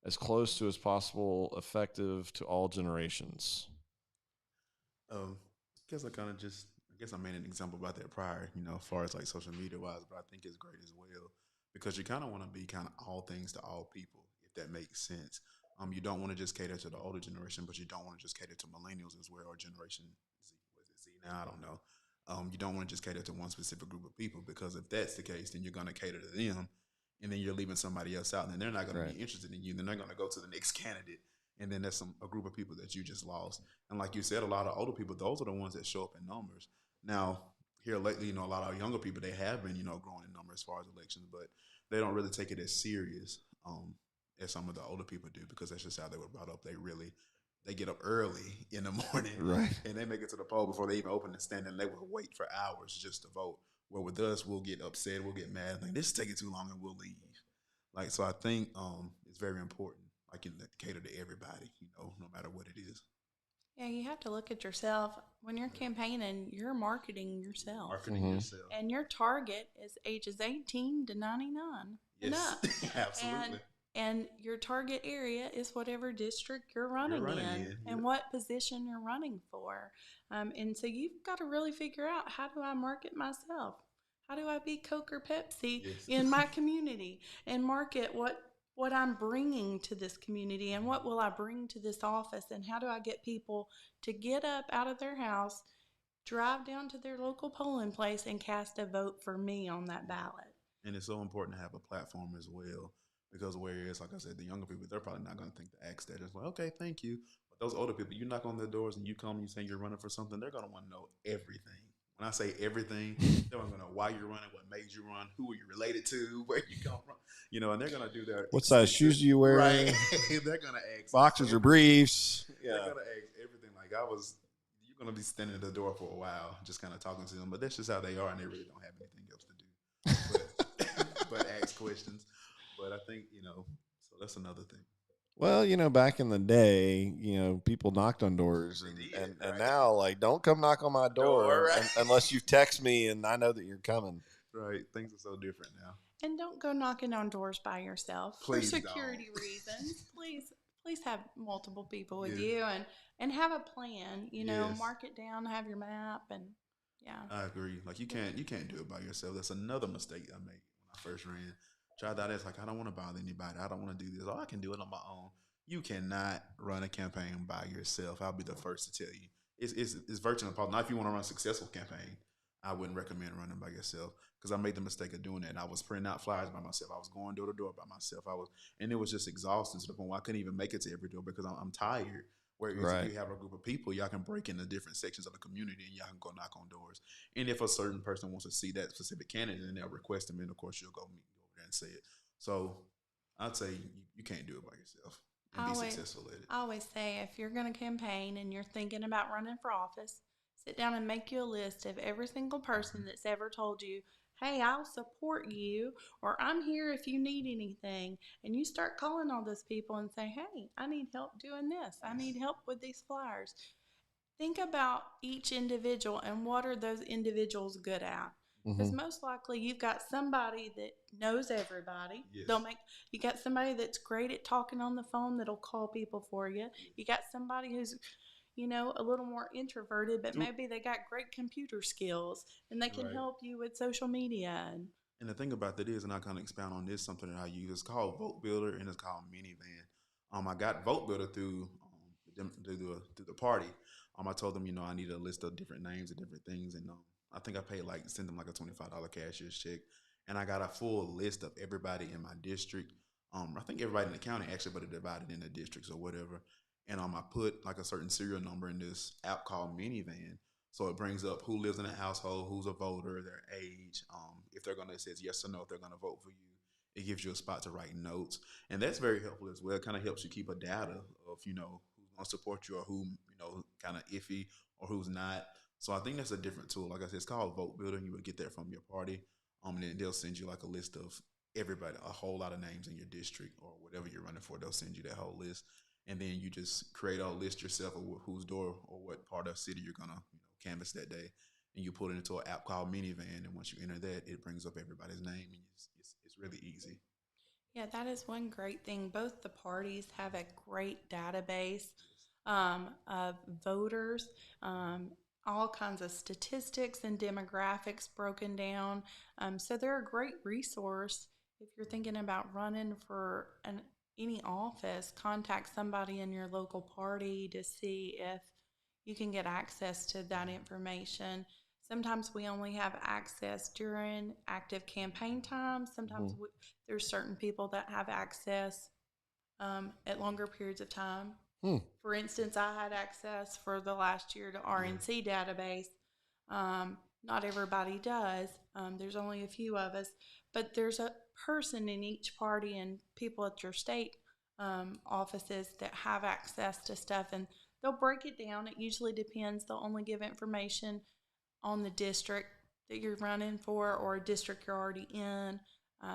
as close to as possible, effective to all generations. I guess I made an example about that prior, as far as like social media wise, but I think it's great as well because you kind of want to be kind of all things to all people, if that makes sense. You don't want to just cater to the older generation, but you don't want to just cater to millennials as well, or Generation Z. Was it Z now? I don't know. You don't want to just cater to one specific group of people because if that's the case, then you're going to cater to them, and then you're leaving somebody else out, and then they're not going to be interested in you. Then they're going to go to the next candidate, and then there's a group of people that you just lost. And like you said, a lot of older people, those are the ones that show up in numbers. Now, here lately, a lot of younger people, they have been, growing in numbers as far as elections, but they don't really take it as serious as some of the older people do because that's just how they were brought up. They get up early in the morning, right, and they make it to the poll before they even open the stand, and they will wait for hours just to vote. Well, with us, we'll get upset, we'll get mad, like this is taking too long, and we'll leave. Like, so I think it's very important, like, in cater to everybody, no matter what it is. Yeah, you have to look at yourself. When you're campaigning, you're marketing yourself. Marketing yourself. And your target is ages 18 to 99 and Yes, up. absolutely. And your target area is whatever district you're running in and what position you're running for. And so you've got to really figure out, how do I market myself? How do I be Coke or Pepsi in my community and market what I'm bringing to this community and what will I bring to this office, and how do I get people to get up out of their house, drive down to their local polling place, and cast a vote for me on that ballot. And it's so important to have a platform as well because whereas, like I said, the younger people, they're probably not going to think to ask that. It's like, okay, thank you. But those older people, you knock on their doors and you come, you say you're running for something, they're going to want to know everything. When I say everything, they're going to know why you're running, what made you run, who are you related to, where you come from, and they're going to do their what size shoes do you wear? Right. They're going to ask boxers or briefs. Yeah. They're going to ask everything. Like you're going to be standing at the door for a while, just kind of talking to them. But that's just how they are, and they really don't have anything else to do but ask questions. But I think, so that's another thing. Well, back in the day, people knocked on doors, and now, like, don't come knock on my door unless you text me and I know that you're coming. Right. Things are so different now. And don't go knocking on doors by yourself for security reasons. Please have multiple people with you and have a plan. Mark it down, have your map, and yeah. I agree. Like you can't do it by yourself. That's another mistake I made when I first ran. Tried out as like, I don't want to bother anybody. I don't want to do this. Oh, I can do it on my own. You cannot run a campaign by yourself. I'll be the first to tell you. it's virtually impossible. Now, if you want to run a successful campaign, I wouldn't recommend running by yourself because I made the mistake of doing that. And I was printing out flyers by myself. I was going door to door by myself. And it was just exhausting to the point where I couldn't even make it to every door because I'm tired. Whereas if Right. you have a group of people, y'all can break into different sections of the community and y'all can go knock on doors. And if a certain person wants to see that specific candidate, then they'll request them, and of course you'll go meet over there and say it. So I'd say you can't do it by yourself and I be always, successful at it. I always say if you're going to campaign and you're thinking about running for office, sit down and make you a list of every single person that's ever told you, hey, I'll support you, or I'm here if you need anything. And you start calling all those people and say, hey, I need help doing this. I Yes. need help with these flyers. Think about each individual and what are those individuals good at. Because Mm-hmm. most likely you've got somebody that knows everybody. They'll Yes. make you got somebody that's great at talking on the phone that'll call people for you. You got somebody who's a little more introverted, but maybe they got great computer skills and they can Right. help you with social media. And And the thing about that is, and I kind of expound on this, something that I use. It's called Vote Builder, and it's called Minivan. I got Vote Builder through the party. I told them, I need a list of different names and different things, and I think I paid send them like a $25 cashier's check, and I got a full list of everybody in my district. I think everybody in the county actually, but it divided into districts or whatever. And I put like a certain serial number in this app called Minivan, so it brings up who lives in the household, who's a voter, their age, if they're gonna it says yes or no if they're gonna vote for you. It gives you a spot to write notes, and that's very helpful as well. It kind of helps you keep a data of who's gonna support you or who kind of iffy or who's not. So I think that's a different tool. Like I said, it's called Vote Builder. And you would get that from your party, and then they'll send you like a list of everybody, a whole lot of names in your district or whatever you're running for. They'll send you that whole list, and then you just create a list yourself of whose door or what part of the city you're gonna canvas that day, and you put it into an app called Minivan. And once you enter that, it brings up everybody's name, and it's really easy. yeah, that is one great thing. Both the parties have a great database Yes. of voters, um, all kinds of statistics and demographics broken down. So they're a great resource if you're thinking about running for any office. Contact somebody in your local party to see if you can get access to that information. Sometimes we only have access during active campaign time. Sometimes Mm-hmm. there's certain people that have access at longer periods of time. Hmm. For instance, I had access for the last year to Yeah. RNC database. Not everybody does. There's only a few of us, but there's a person in each party and people at your state offices that have access to stuff, and they'll break it down. It usually depends. They'll only give information on the district that you're running for or a district you're already in.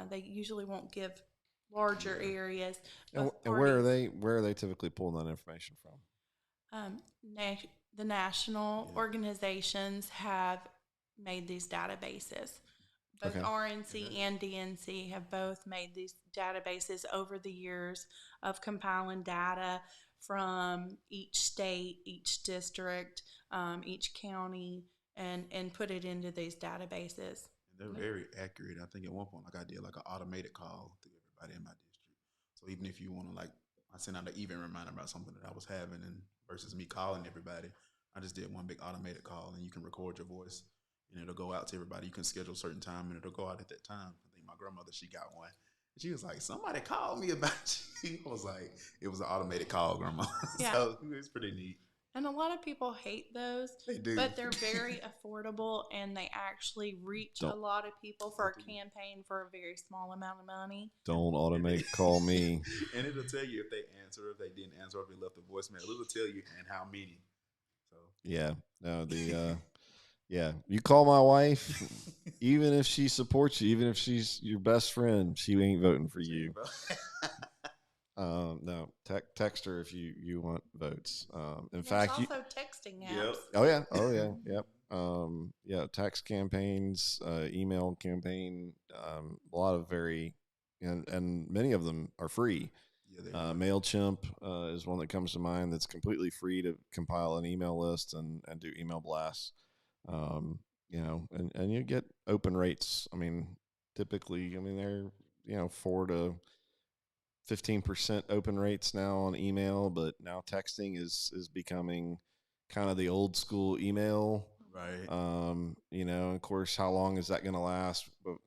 They usually won't give larger Yeah. areas. And, Both and where are parties, they? Where are they typically pulling that information from? um, the national Yeah. organizations have made these databases. Both Okay. RNC and DNC have both made these databases over the years of compiling data from each state, each district, each county, and put it into these databases. And they're very accurate. I think at one point, I did like an automated call to everybody in my district. So even if you want to I sent out an even reminder about something that I was having, and versus me calling everybody, I just did one big automated call, and you can record your voice, and it'll go out to everybody. You can schedule a certain time, and it'll go out at that time. I think my grandmother, she got one. And she was like, "Somebody called me about you." I was like, "It was an automated call, grandma." Yeah. So it's pretty neat. And a lot of people hate those, They do. but they're very affordable and they actually reach a Don't lot of people for a They do. campaign for a very small amount of money. don't automate call me. And it'll tell you if they answer, if they didn't answer, if they left a voicemail. It'll tell you and how many. So Yeah. No. Yeah. You call my wife, even if she supports you, even if she's your best friend, she ain't voting for you. No. Text her if you want votes. In There's fact, you. also texting apps. Yep. Oh yeah. Oh yeah. Yep. Yeah. Text campaigns, email campaign. A lot of and many of them are free. Yeah, they are. Mailchimp is one that comes to mind. That's completely free to compile an email list and do email blasts. And you get open rates. I mean, typically, they're 4 to 15% open rates now on email, but now texting is becoming kind of the old school email. Right. Of course, how long is that going to last? But,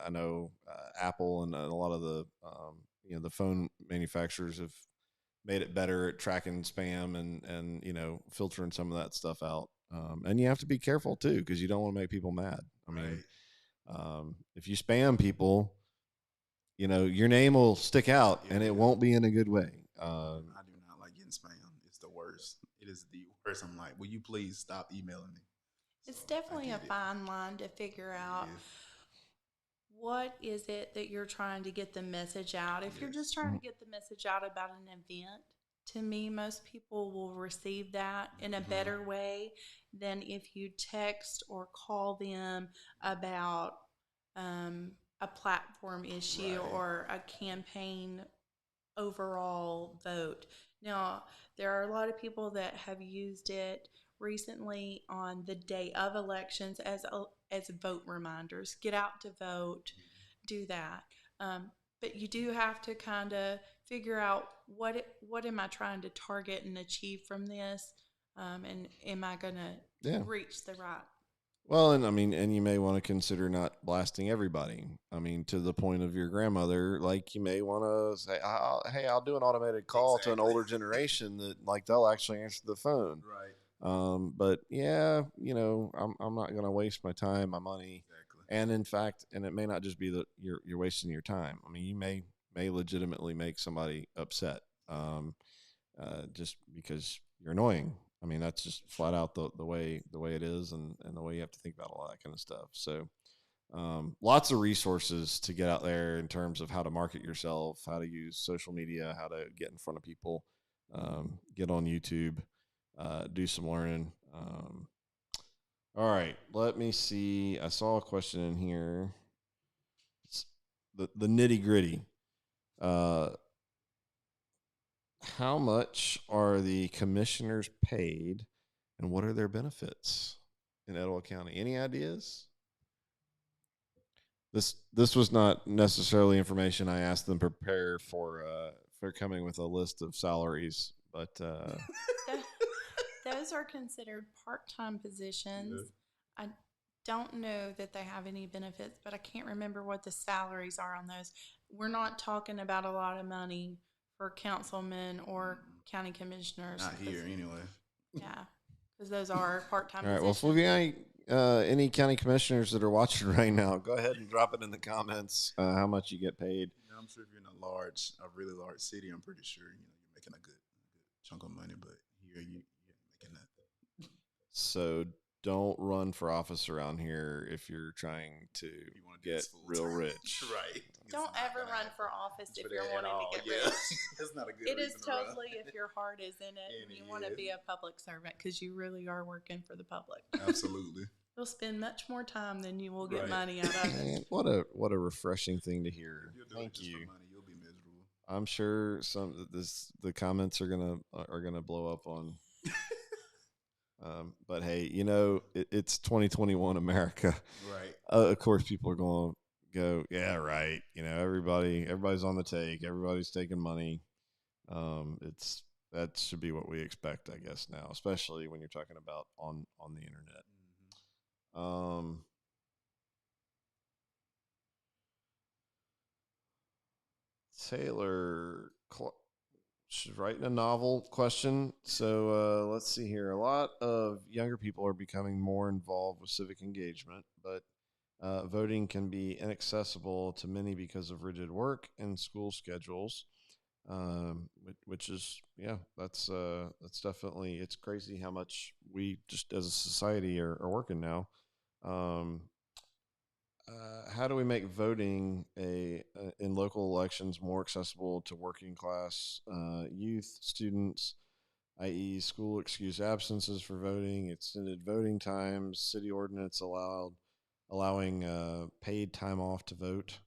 I know Apple and a lot of the, the phone manufacturers have made it better at tracking spam and filtering some of that stuff out. And you have to be careful too, because you don't want to make people mad. I mean, if you spam people, your name will stick out, and it won't be in a good way. I do not like getting spam. It's the worst. It is the worst. I'm like, will you please stop emailing me? So It's definitely a fine line to figure out what is it that you're trying to get the message out. If you're just trying to get the message out about an event, to me, most people will receive that in a better way than if you text or call them about a platform issue or a campaign overall vote. Now, there are a lot of people that have used it recently on the day of elections as vote reminders. Get out to vote, do that. But you do have to kind of figure out what am I trying to target and achieve from this, and am I going to reach the right. Well, and I mean, and you may want to consider not blasting everybody. I mean, to the point of your grandmother, like you may want to say, "Hey, I'll do an automated call to an older generation that like they'll actually answer the phone." Right. But yeah, I'm not going to waste my time, my money, and in fact, and it may not just be that you're wasting your time. I mean, you may legitimately make somebody upset, just because you're annoying. I mean, that's just flat out the way it is, and the way you have to think about all that kind of stuff. So, lots of resources to get out there in terms of how to market yourself, how to use social media, how to get in front of people, get on YouTube, do some learning. All right, let me see. I saw a question in here. It's the nitty gritty. How much are the commissioners paid, and what are their benefits in Etowah County? Any ideas? This was not necessarily information I asked them prepare for coming with a list of salaries, but Those are considered part-time positions. I don't know that they have any benefits, but I can't remember what the salaries are on those. We're not talking about a lot of money for councilmen or county commissioners. Not here, anyway. Yeah, because those are part-time all right. Well, positions. Flaviani, any county commissioners that are watching right now, go ahead and drop it in the comments how much you get paid. I'm sure if you're in a really large city, I'm pretty sure you're making a good chunk of money. But here you're making nothing. So don't run for office around here if you're trying to get real rich. Right. Don't ever run for office if you're wanting to get rich. That's not a good It is reason to run. totally if your heart is in it and you want to be a public servant because you really are working for the public. Absolutely. You'll spend much more time than you will get money out of it. Man, what a refreshing thing to hear. Thank you. For money, you'll be miserable. I'm sure the comments are gonna blow up on. But hey, it's 2021 America. Right. Of course, people are going to go, yeah, right. Everybody's on the take. Everybody's taking money. That should be what we expect, I guess, now, especially when you're talking about on the internet. Taylor, she's writing a novel question. So let's see here. A lot of younger people are becoming more involved with civic engagement, but voting can be inaccessible to many because of rigid work and school schedules. Which is, that's definitely, it's crazy how much we just as a society are working now. How do we make voting in local elections more accessible to working class youth, students, i.e., school excuse absences for voting, extended voting times, city ordinance allowing paid time off to vote?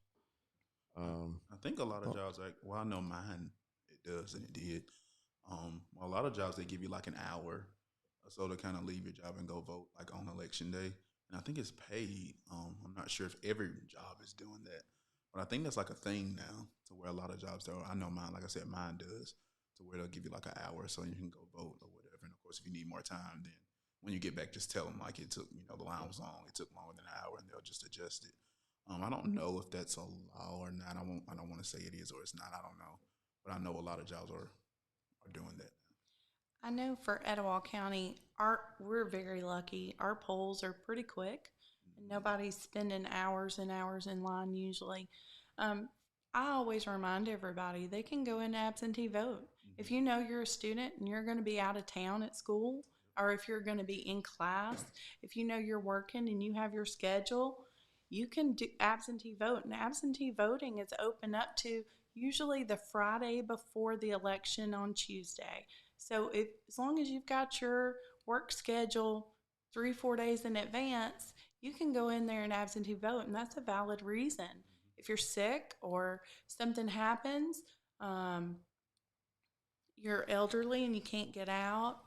I think a lot of jobs, I know mine, it does and it did. A lot of jobs, they give you like an hour or so to kind of leave your job and go vote like on election day. And I think it's paid. I'm not sure if every job is doing that, but I think that's like a thing now to where a lot of jobs do. I know mine, like I said, mine does. to where they'll give you like an hour so you can go vote or whatever. And of course, if you need more time, then when you get back, just tell them like it took, the line was long. It took longer than an hour, and they'll just adjust it. I don't know if that's a law or not. I don't want to say it is or it's not. I don't know, but I know a lot of jobs are doing that. I know for Etowah County, we're very lucky. Our polls are pretty quick, and Mm-hmm. nobody's spending hours and hours in line usually. Um, I always remind everybody they can go in absentee vote. If you know you're a student and you're going to be out of town at school, or if you're going to be in class, if you know you're working and you have your schedule, you can do absentee vote. And absentee voting is open up to usually the Friday before the election on Tuesday. So if as long as you've got your work schedule 3-4 days in advance, you can go in there and absentee vote, and that's a valid reason. If you're sick or something happens, um, you're elderly and you can't get out,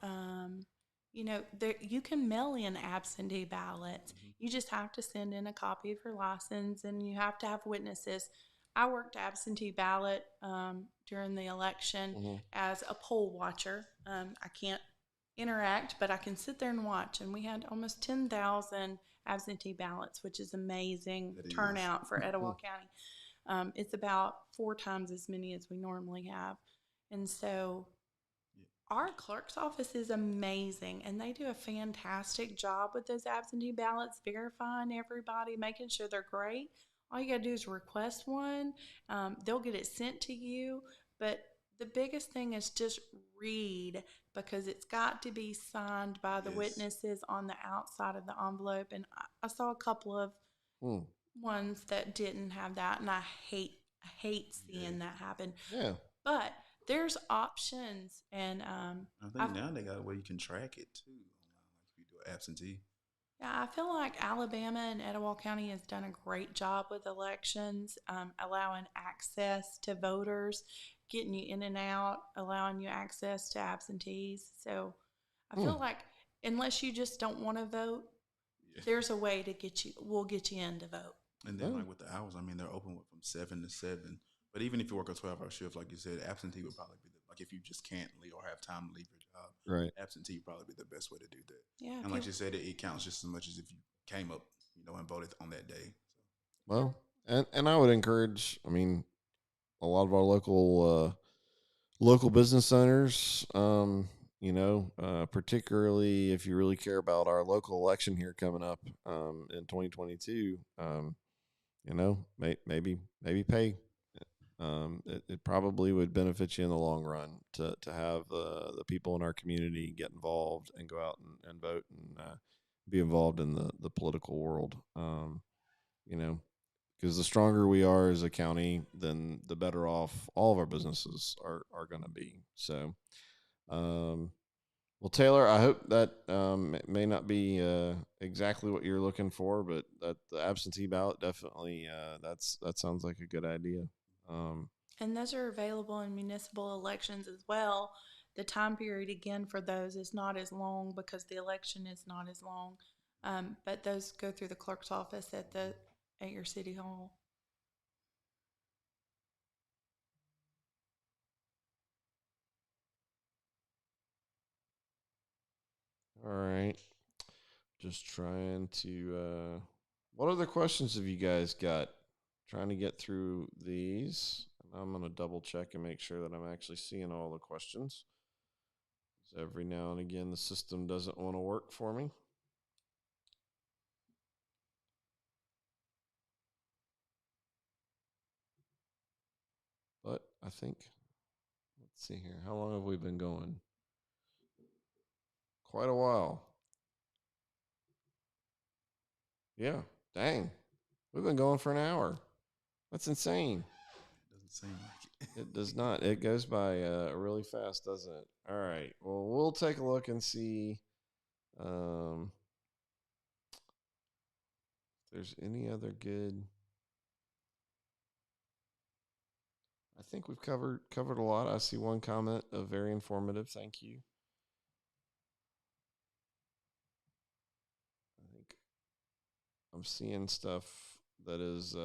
you can mail in absentee ballots. Mm-hmm. You just have to send in a copy of your license, and you have to have witnesses. I worked absentee ballot during the election Mm-hmm. as a poll watcher. I can't interact, but I can sit there and watch. And we had almost 10,000 absentee ballots, which is amazing That is. turnout for Etowah County. It's about 4 times as many as we normally have. And so Yeah. our clerk's office is amazing, and they do a fantastic job with those absentee ballots, verifying everybody, making sure they're great. All you got to do is request one. They'll get it sent to you. But the biggest thing is just read, because it's got to be signed by the Yes. witnesses on the outside of the envelope. And I saw a couple of Mm. ones that didn't have that, and I hate Yeah. seeing that happen. Yeah. But there's options, and I I think now they got a way you can track it too online, like if you do absentee. yeah, I feel like Alabama and Etowah County has done a great job with elections, allowing access to voters, getting you in and out, allowing you access to absentees. So I Mm. feel like unless you just don't want to vote, Yeah. there's a way to we'll get you in to vote. And then Oh. like with the hours, I mean they're open from 7 to 7. But even if you work a 12-hour shift, like you said, absentee would probably be like if you just can't leave or have time to leave your job, Right. absentee would probably be the best way to do that. Yeah, And like you said, it counts just as much as if you came up, and voted on that day. yep. Well, and I would encourage. I mean, a lot of our local business owners. Particularly if you really care about our local election here coming up in 2022. Maybe pay. It probably would benefit you in the long run to have the people in our community get involved and go out and vote and be involved in the political world. Because the stronger we are as a county, then the better off all of our businesses are going to be. So, um, well, Taylor, I hope that may not be exactly what you're looking for, but that the absentee ballot definitely that sounds like a good idea. And those are available in municipal elections as well. The time period again for those is not as long because the election is not as long. But those go through the clerk's office at your city hall. All right. Just trying to. What other questions have you guys got? Trying to get through these. I'm going to double check and make sure that I'm actually seeing all the questions. So every now and again, the system doesn't want to work for me. But I think, let's see here. How long have we been going? Quite a while. Yeah. Dang. We've been going for an hour. That's insane. It doesn't seem like it. It does not. It goes by really fast, doesn't it? All right. Well, we'll take a look and see if there's any other good. I think we've covered a lot. I see one comment of very informative. Thank you. I think I'm seeing stuff that is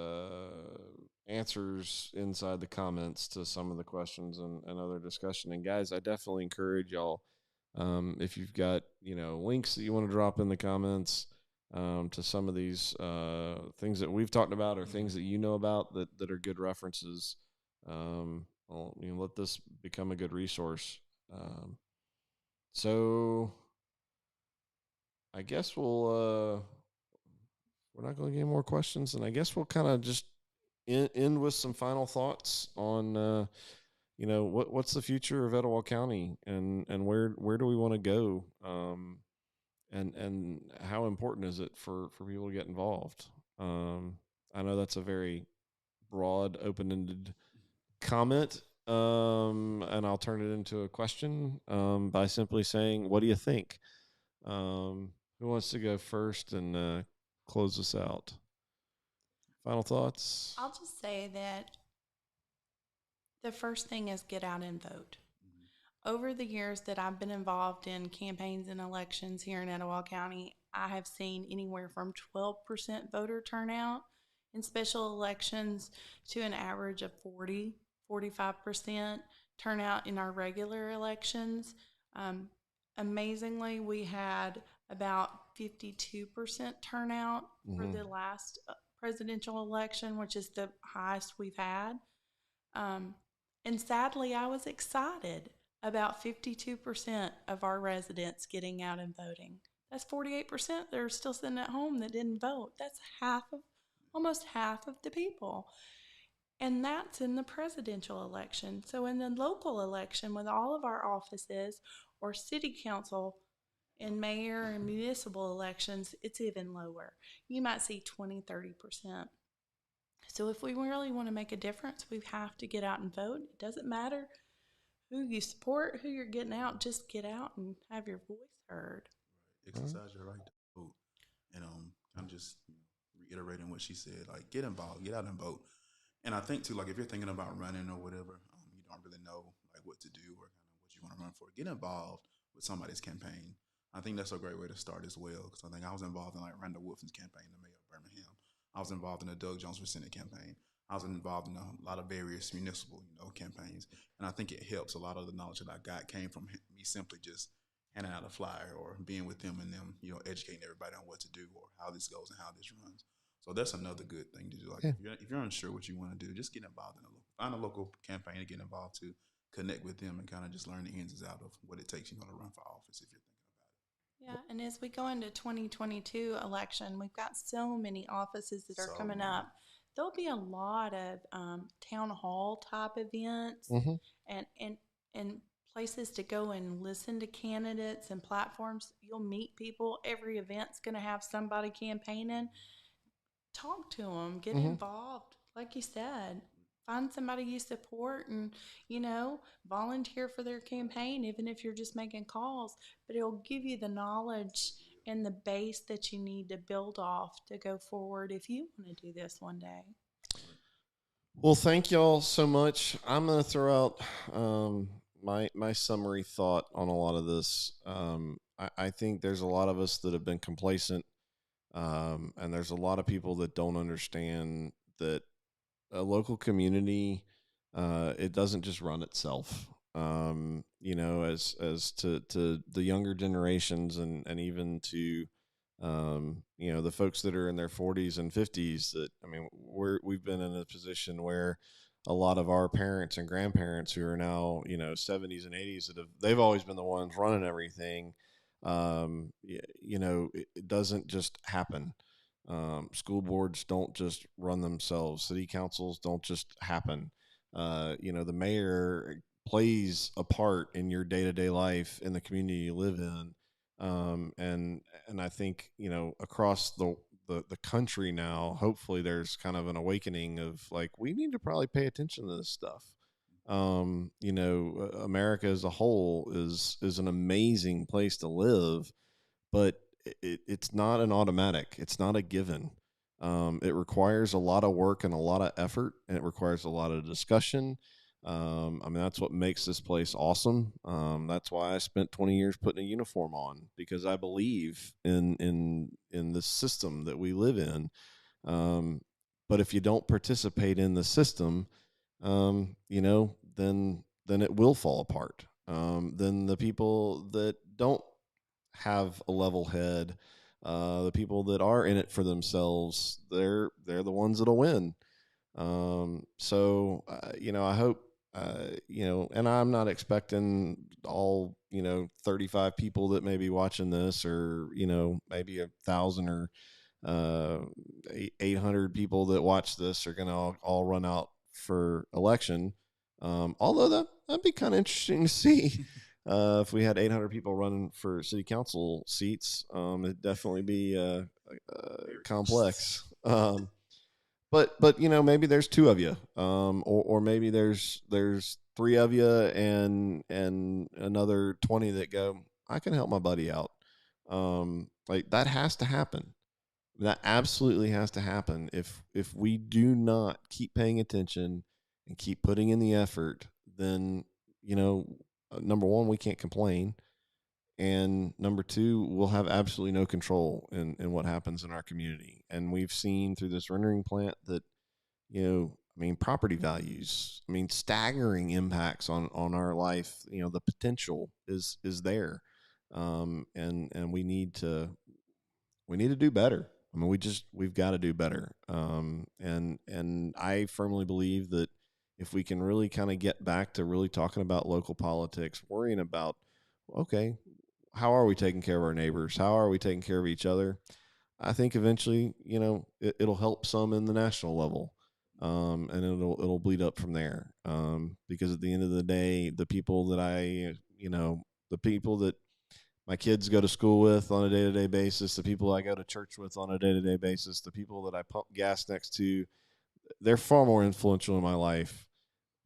answers inside the comments to some of the questions and other discussion. And guys, I definitely encourage y'all, if you've got links that you want to drop in the comments, to some of these things that we've talked about or things that you know about that are good references. Well, let this become a good resource. So I guess we're not going to get more questions, and I guess we'll kind of just end with some final thoughts on what's the future of Etowah County, and where do we want to go, and how important is it for people to get involved. I know that's a very broad, open-ended comment, and I'll turn it into a question, by simply saying, what do you think? Who wants to go first and close us out? Final thoughts? I'll just say that the first thing is get out and vote. Over the years that I've been involved in campaigns and elections here in Etowah County, I have seen anywhere from 12% voter turnout in special elections to an average of 45% turnout in our regular elections. Um, Amazingly, we had about 52% turnout for the last presidential election, which is the highest we've had. Um, and sadly, I was excited about 52% of our residents getting out and voting. That's 48% that are still sitting at home that didn't vote. That's almost half of the people. And that's in the presidential election. So in the local election, with all of our offices or city council and mayor and municipal elections, it's even lower. You might see 20-30%. So if we really want to make a difference, we have to get out and vote. It doesn't matter who you support, who you're getting out. Just get out and have your voice heard. Exercise your right to vote. And I'm just reiterating what she said. Like, get involved, get out and vote. And I think too, like if you're thinking about running or whatever, you don't really know like what to do or kind of what you want to run for. Get involved with somebody's campaign. I think that's a great way to start as well. Because I think I was involved in like Randall Wolfen's campaign, the mayor of Birmingham. I was involved in the Doug Jones for Senate campaign. I was involved in a lot of various municipal, campaigns. And I think it helps. A lot of the knowledge that I got came from me simply just handing out a flyer or being with them and them, educating everybody on what to do or how this goes and how this runs. So that's another good thing to do. Like if you're unsure what you want to do, just get involved in find a local campaign to get involved to, connect with them, and kind of just learn the ins and outs of what it takes, to run for office if you're thinking about it. Yeah, and as we go into 2022 election, we've got so many offices that are coming up. There'll be a lot of town hall type events and places to go and listen to candidates and platforms. You'll meet people. Every event's going to have somebody campaigning. Talk to them, get involved. Like you said, find somebody you support and, volunteer for their campaign, even if you're just making calls. But it'll give you the knowledge and the base that you need to build off to go forward if you want to do this one day. Well, thank y'all so much. I'm going to throw out my summary thought on a lot of this. I think there's a lot of us that have been complacent. And there's a lot of people that don't understand that a local community, it doesn't just run itself. As to the younger generations and even to, the folks that are in their 40s and 50s, that, we've been in a position where a lot of our parents and grandparents who are now, 70s and 80s they've always been the ones running everything. It doesn't just happen. School boards don't just run themselves. City councils don't just happen. The mayor plays a part in your day-to-day life in the community you live in. And I think, across the country now, hopefully there's kind of an awakening of like, we need to probably pay attention to this stuff. America as a whole is an amazing place to live, but it's not an automatic. It's not a given. It requires a lot of work and a lot of effort, and it requires a lot of discussion. That's what makes this place awesome. That's why I spent 20 years putting a uniform on, because I believe in this system that we live in. But if you don't participate in the system, then it will fall apart. Then the people that don't have a level head, the people that are in it for themselves, they're the ones that'll win. I hope, and I'm not expecting all, 35 people that may be watching this, or, maybe 1,000 or 800 people that watch this are going to all run out for election. Although that'd be kind of interesting to see. If we had 800 people running for city council seats, it'd definitely be complex. But maybe there's two of you, or maybe there's three of you, and another 20 that go, I can help my buddy out. Like, that has to happen. That absolutely has to happen. If we do not keep paying attention and keep putting in the effort, then number one, we can't complain. And number two, we'll have absolutely no control in what happens in our community. And we've seen through this rendering plant that, property values, staggering impacts on our life. The potential is there. And we need to do better. We've got to do better. And I firmly believe that if we can really kind of get back to really talking about local politics, worrying about, okay, how are we taking care of our neighbors? How are we taking care of each other? I think eventually, it'll help some in the national level, and it'll bleed up from there. Because at the end of the day, the people that my kids go to school with on a day-to-day basis, the people I go to church with on a day-to-day basis, the people that I pump gas next to, they're far more influential in my life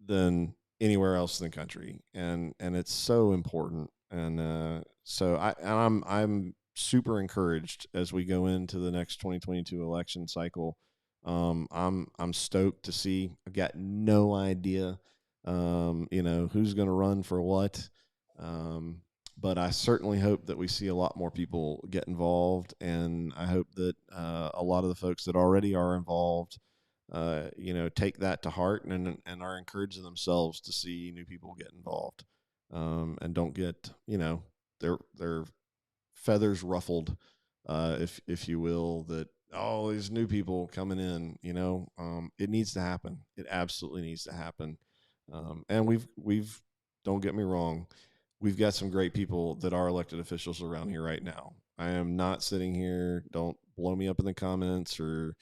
than anywhere else in the country. And it's so important. And I'm super encouraged as we go into the next 2022 election cycle. I'm stoked to see. I've got no idea, who's going to run for what. But I certainly hope that we see a lot more people get involved, and I hope that a lot of the folks that already are involved, take that to heart and are encouraging themselves to see new people get involved, and don't get their feathers ruffled, if you will, that these new people coming in. It needs to happen. It absolutely needs to happen. And we've don't get me wrong. We've got some great people that are elected officials around here right now. I am not sitting here. Don't blow me up in the comments, or,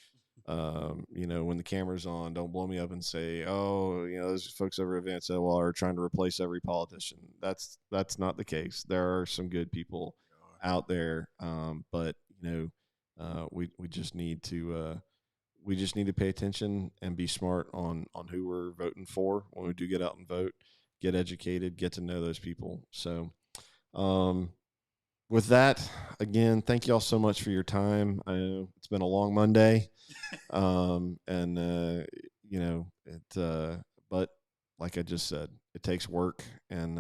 when the camera's on, don't blow me up and say, those folks over at Etowah are trying to replace every politician. That's not the case. There are some good people out there. But we just need to pay attention and be smart on who we're voting for when we do get out and vote. Get educated, get to know those people. So, with that, again, thank you all so much for your time. I know it's been a long Monday, but like I just said, it takes work, and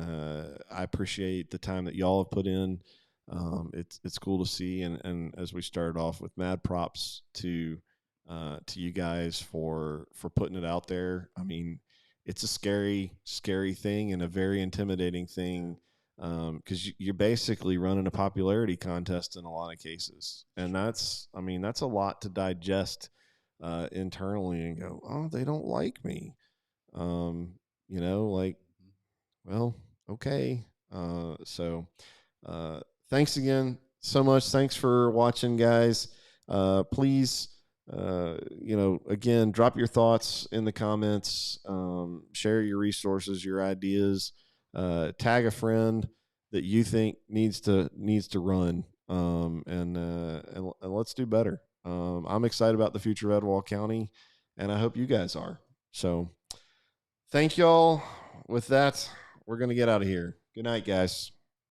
I appreciate the time that y'all have put in. It's cool to see, and as we started off with, mad props to you guys for putting it out there. It's a scary thing and a very intimidating thing, because you're basically running a popularity contest in a lot of cases. And that's a lot to digest internally and go, oh, they don't like me. Well, okay. Thanks again so much. Thanks for watching, guys. Please, again, drop your thoughts in the comments, share your resources, your ideas, tag a friend that you think needs to run, and let's do better. I'm excited about the future of Etowah County, and I hope you guys are. So thank y'all. With that, we're going to get out of here. Good night, guys.